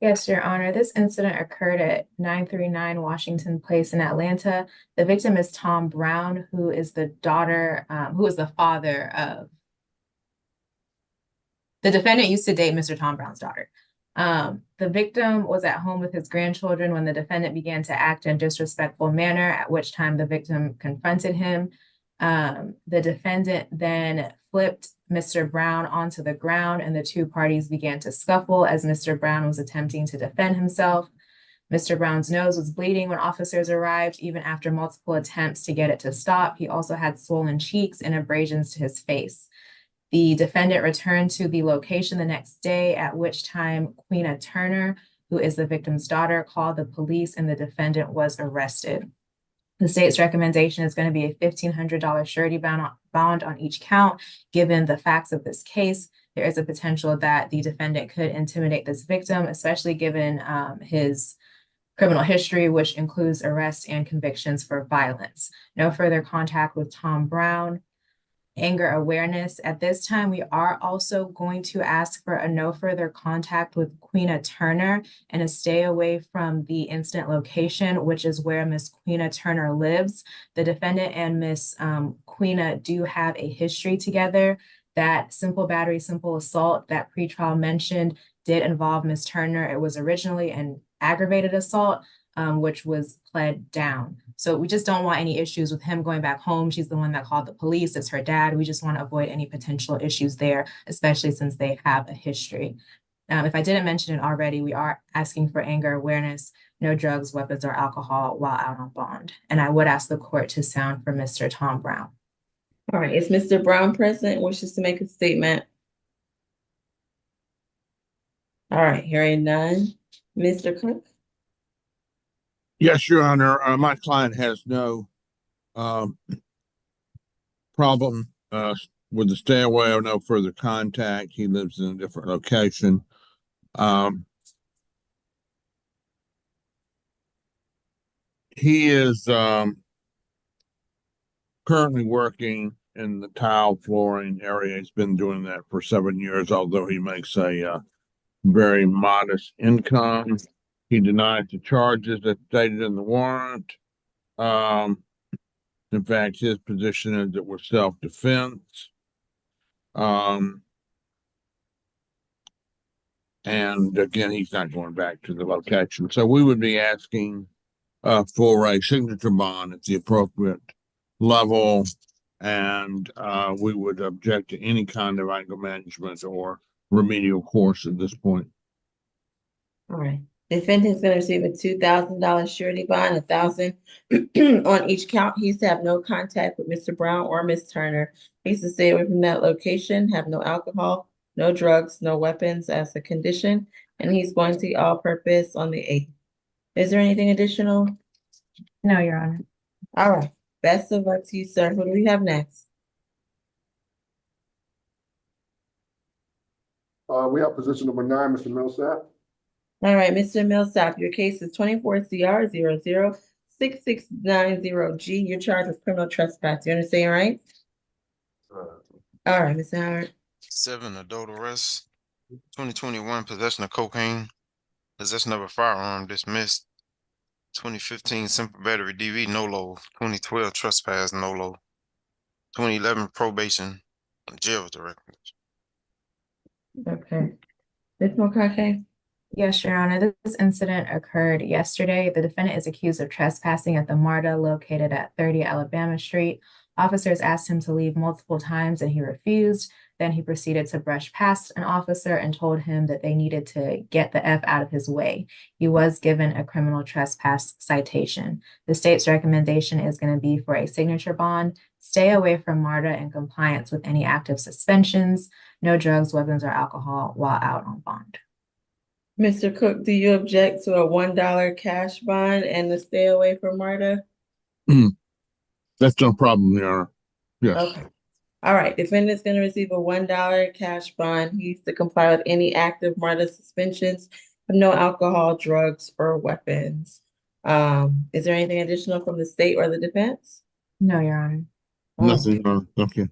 Yes, Your Honor. This incident occurred at 939 Washington Place in Atlanta. The victim is Tom Brown, who is the father of the defendant used to date Mr. Tom Brown's daughter. The victim was at home with his grandchildren when the defendant began to act in a disrespectful manner, at which time the victim confronted him. The defendant then flipped Mr. Brown onto the ground, and the 2 parties began to scuffle as Mr. Brown was attempting to defend himself. Mr. Brown's nose was bleeding when officers arrived, even after multiple attempts to get it to stop. He also had swollen cheeks and abrasions to his face. The defendant returned to the location the next day, at which time Queena Turner, who is the victim's daughter, called the police and the defendant was arrested. The state's recommendation is going to be a $1,500 surety bond on each count. Given the facts of this case, there is a potential that the defendant could intimidate this victim, especially given his criminal history, which includes arrests and convictions for violence. No further contact with Tom Brown. Anger awareness. At this time, we are also going to ask for a no further contact with Queena Turner and a stay away from the incident location, which is where Miss Queena Turner lives. The defendant and Miss Queena do have a history together. That simple battery, simple assault that pretrial mentioned did involve Miss Turner. It was originally an aggravated assault, which was pled down. So we just don't want any issues with him going back home. She's the one that called the police. It's her dad. We just want to avoid any potential issues there, especially since they have a history. If I didn't mention it already, we are asking for anger awareness, no drugs, weapons, or alcohol while out on bond. And I would ask the court to sound for Mr. Tom Brown. All right, is Mr. Brown present, wishes to make a statement? All right, hearing none. Mr. Cook? Yes, Your Honor. My client has no problem with the stay away or no further contact. He lives in a different location. He is currently working in the tile flooring area. He's been doing that for 7 years, although he makes a very modest income. He denied the charges that stated in the warrant. In fact, his position is it was self-defense. And again, he's not going back to the location. So we would be asking for a signature bond at the appropriate level. And we would object to any kind of anger management or remedial course at this point. All right. Defendant's going to receive a $2,000 surety bond, $1,000 on each count. He's to have no contact with Mr. Brown or Miss Turner. He's to stay away from that location, have no alcohol, no drugs, no weapons as a condition, and he's going to the all-purpose on the 8th. Is there anything additional? No, Your Honor. All right. Best of luck to you, sir. Who do we have next? We have position number 9, Mr. Millsap. All right, Mr. Millsap, your case is 24 CR 006690G. You're charged with criminal trespass. You understand, right? All right, Mr. Howard. 7 adult arrests, 2021 possession of cocaine, possession of a firearm dismissed, 2015 simple battery DV no load, 2012 trespass no load, 2011 probation, jail with the recommendation. Okay. Ms. Mokake? Yes, Your Honor. This incident occurred yesterday. The defendant is accused of trespassing at the MARTA located at 30 Alabama Street. Officers asked him to leave multiple times and he refused. Then he proceeded to brush past an officer and told him that they needed to get the F out of his way. He was given a criminal trespass citation. The state's recommendation is going to be for a signature bond. stay away from MARTA in compliance with any active suspensions, no drugs, weapons, or alcohol while out on bond. Mr. Cook, do you object to a $1 cash bond and to stay away from MARTA? That's no problem, Your Honor. Yes. Okay. All right, defendant's gonna receive a $1 cash bond. He's to comply with any active MARTA suspensions, no alcohol, drugs, or weapons. Is there anything additional from the state or the defense? No, Your Honor. Nothing, Your Honor. Thank you.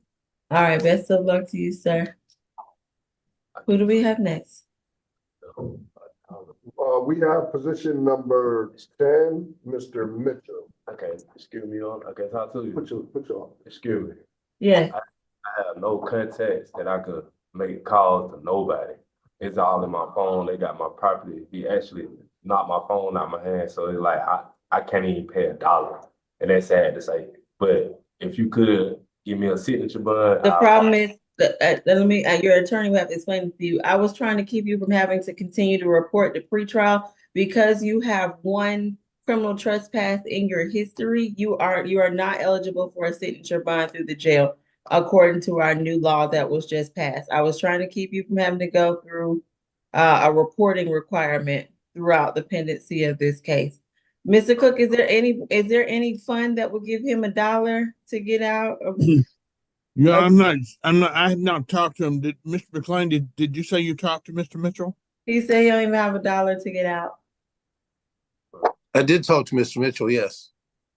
All right, best of luck to you, sir. Who do we have next? We have position number 10, Mr. Mitchell. Okay, excuse me, okay, talk to you. Put your. Excuse me. Yes. I have no contacts that I could make calls to nobody. It's all in my phone. They got my property. He actually knocked my phone out my hand. So it's like I can't even pay $1. And that's sad to say. But if you could give me a signature bond. The problem is that your attorney will have to explain it to you. I was trying to keep you from having to continue to report the pretrial because you have one criminal trespass in your history. You are not eligible for a signature bond through the jail, according to our new law that was just passed. I was trying to keep you from having to go through a reporting requirement throughout the pendency of this case. Mr. Cook, is there any fund that would give him $1 to get out? Yeah, I have not talked to him. Did Mr. McLean, did you say you talked to Mr. Mitchell? He said he don't even have $1 to get out. I did talk to Mr. Mitchell, yes.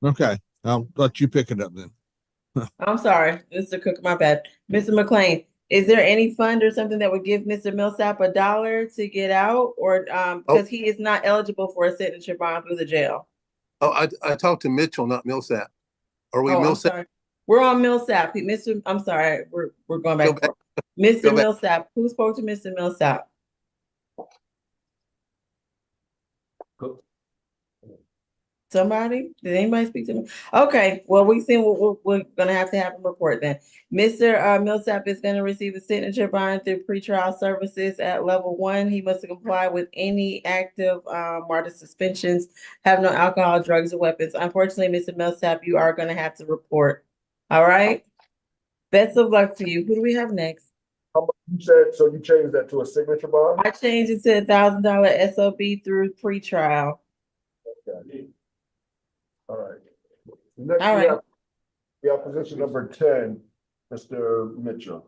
Okay, I'll let you pick it up then. I'm sorry, Mr. Cook, my bad. Mr. McLean, is there any fund or something that would give Mr. Millsap $1 to get out, or because he is not eligible for a signature bond through the jail? Oh, I talked to Mitchell, not Millsap. Are we Millsap? I'm sorry. We're on Millsap. I'm sorry, we're going back. Mr. Millsap, who spoke to Mr. Millsap? Somebody? Did anybody speak to me? Okay, well, we're gonna have to have a report then. Mr. Millsap is gonna receive a signature bond through pretrial services at level 1. He must comply with any active MARTA suspensions, have no alcohol, drugs, or weapons. Unfortunately, Mr. Millsap, you are gonna have to report. All right? Best of luck to you. Who do we have next? You said, so you changed that to a signature bond? I changed it to $1,000 SOB through pretrial. Okay. All right. Next, All right. we have position number 10, Mr. Mitchell.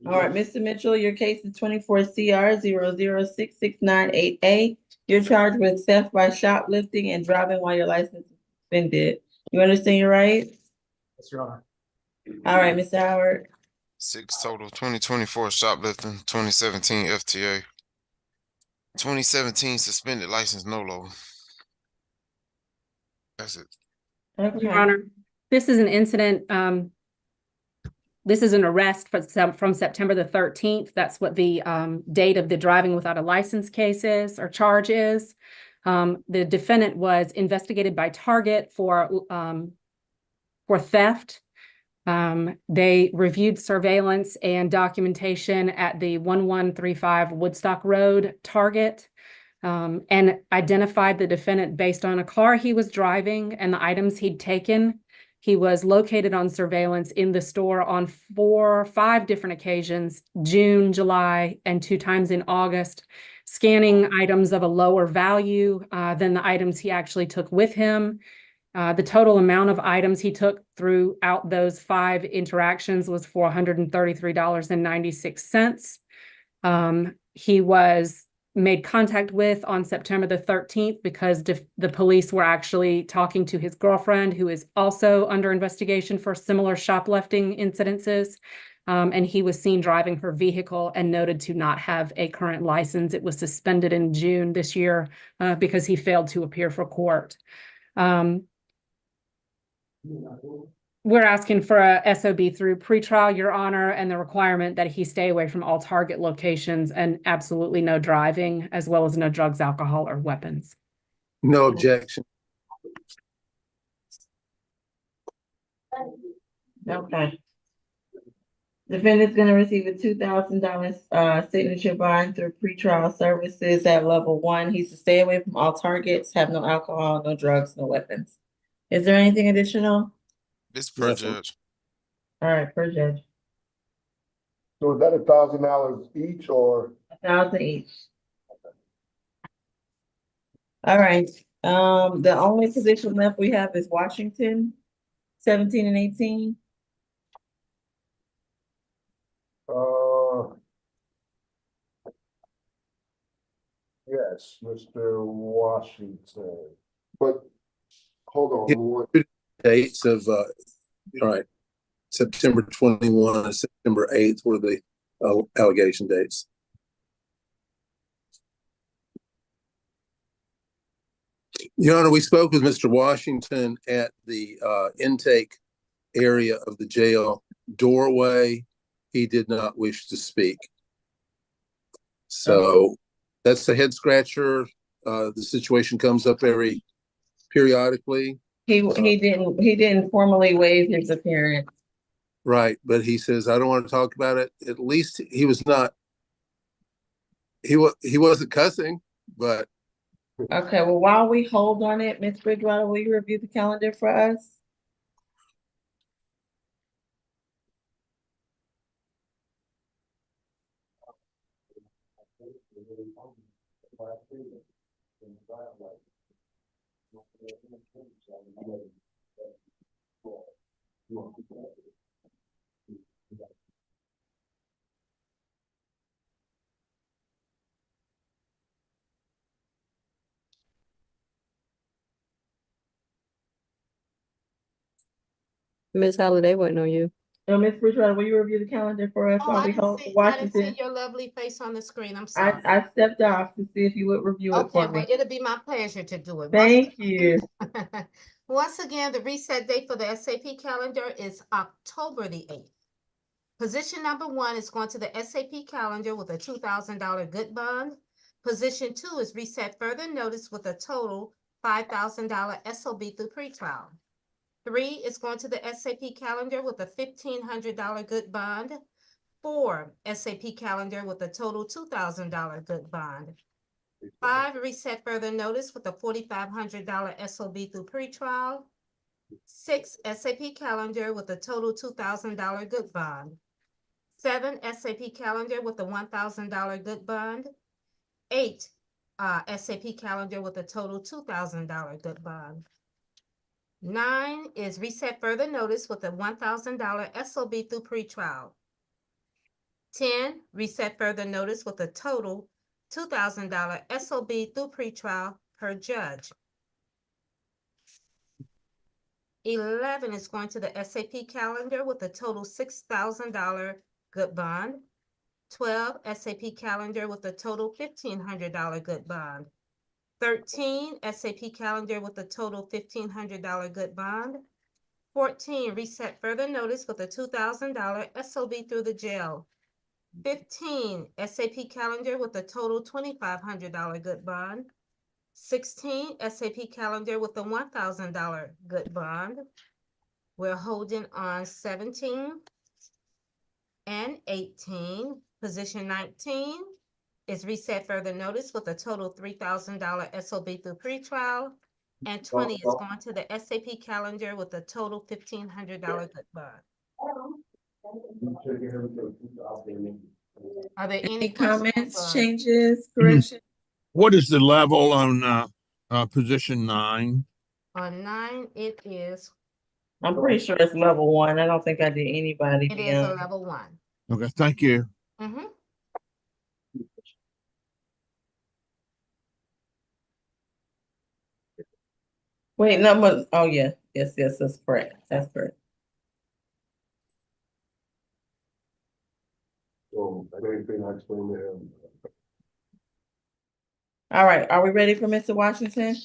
All right, Mr. Mitchell, your case is 24 CR 0066988. You're charged with theft by shoplifting and driving while your license is suspended. You understand your rights? Yes, Your Honor. All right, Mr. Howard. 6 total, 2024 shoplifting, 2017 FTA, 2017 suspended license no low. That's it. Okay. Your Honor, this is an incident. This is an arrest from September the 13th. That's what the date of the driving without a license case is or charge is. The defendant was investigated by Target for theft. They reviewed surveillance and documentation at the 1135 Woodstock Road Target. And identified the defendant based on a car he was driving and the items he'd taken. He was located on surveillance in the store on 4 or 5 different occasions, June, July, and 2 times in August, scanning items of a lower value than the items he actually took with him. The total amount of items he took throughout those 5 interactions was $433.96. He was made contact with on September the 13th because the police were actually talking to his girlfriend, who is also under investigation for similar shoplifting incidences. And he was seen driving her vehicle and noted to not have a current license. It was suspended in June this year because he failed to appear for court. We're asking for a SOB through pretrial, Your Honor, and the requirement that he stay away from all target locations and absolutely no driving, as well as no drugs, alcohol, or weapons. No objection. Okay. Defendant's going to receive a $2,000 signature bond through pretrial services at level 1. He's to stay away from all targets, have no alcohol, no drugs, no weapons. Is there anything additional? This per judge. All right, per judge, So is that $1,000 each or? 1,000 each. All right, the only position left we have is Washington, 17 and 18. Uh, yes, Mr. Washington. But hold on, one. Dates of, all right, September 21 and September 8th were the allegation dates. Your Honor, we spoke with Mr. Washington at the intake area of the jail doorway. He did not wish to speak. So that's a head scratcher. The situation comes up periodically. He didn't formally waive his appearance. Right, but he says, I don't want to talk about it. At least he was not, he wasn't cussing, but. Okay, well, while we hold on it, Ms. Bridgewater, will you review the calendar for us? Ms. Holiday waiting on you. So, Ms. Bridgewater, will you review the calendar for us Oh, while I we didn't hold see, for I didn't see Washington? your lovely face on the screen. I'm sorry. I stepped off to see if you would review it Okay, for well, me. it'll be my pleasure to do it. Thank you. Once again, the reset date for the SAP calendar is October the 8th. Position number 1 is going to the SAP calendar with a $2,000 good bond. Position 2 is reset further notice with a total $5,000 SOB through pretrial. 3 is going to the SAP calendar with a $1,500 good bond. 4, SAP calendar with a total $2,000 good bond. 5, reset further notice with a $4,500 SOB through pretrial. 6, SAP calendar with a total $2,000 good bond. 7, SAP calendar with a $1,000 good bond. 8, SAP calendar with a total $2,000 good bond. 9 is reset further notice with a $1,000 SOB through pretrial. 10, reset further notice with a total $2,000 SOB through pretrial per judge. 11 is going to the SAP calendar with a total $6,000 good bond. 12, SAP calendar with a total $1,500 good bond. 13, SAP calendar with a total $1,500 good bond. 14, reset further notice with a $2,000 SOB through the jail. 15, SAP calendar with a total $2,500 good bond. 16, SAP calendar with a $1,000 good bond. We're holding on 17 and 18. Position 19 is reset further notice with a total $3,000 SOB through pretrial. And 20 is going to the SAP calendar with a total $1,500 good bond. Are there any comments, changes, corrections? What is the level on position 9? On 9, it is. I'm pretty sure it's level 1. I don't think I did anybody It is a beyond. level 1. Okay, thank you. Mm-hmm. Wait, number. Oh yeah, yes, that's correct. That's correct. So anything I explained to him. All right, are we ready for Mr. Washington?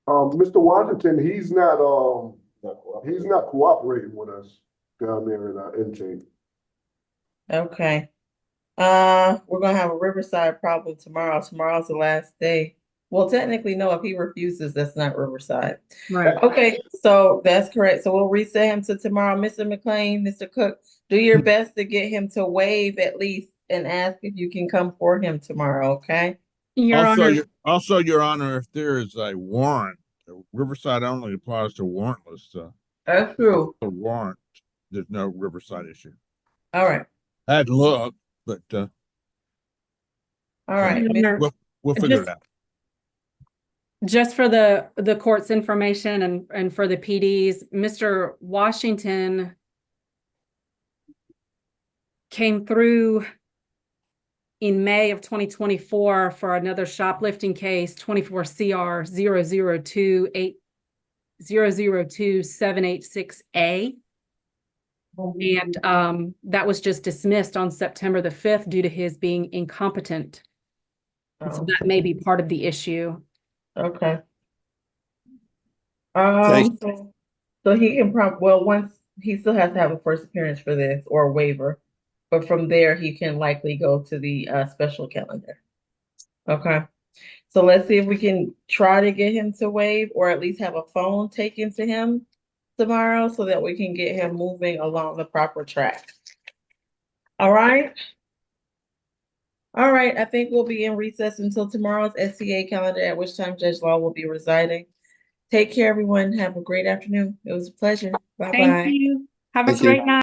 Mr. Washington, he's not cooperating with us down there in our intake. Okay. We're gonna have a Riverside problem tomorrow. Tomorrow's the last day Well, technically, no, if he refuses, that's not Riverside. Right. Okay, so that's correct. So we'll reset him to tomorrow. Mr. McLean, Mr. Cook, do your best to get him to waive at least and ask if you can come for him tomorrow, okay? Your Honor, Your Honor, if there is a warrant, Riverside only applies to warrantless. That's true. A warrant, there's no Riverside issue. All right. I hadn't looked, but all right. Your Honor, we'll figure it out. Just for the court's information and for the PDs, Mr. Washington came through in May of 2024 for another shoplifting case, 24 CR 002-786A. And that was just dismissed on September the 5th due to his being incompetent. And so that may be part of the issue. Okay. Thank So he can once he still has to have a first appearance for this or a waiver, but from there he can likely go to the special calendar. Okay. So let's see if we can try to get him to waive or at least have a phone taken to him tomorrow so that we can get him moving along the proper track. All right. All right, I think we'll be in recess until tomorrow's SCA calendar, at which time Judge Law will be residing. Take care, everyone. Have a great afternoon. It was a pleasure. Bye-bye. Thank you. Have a great night.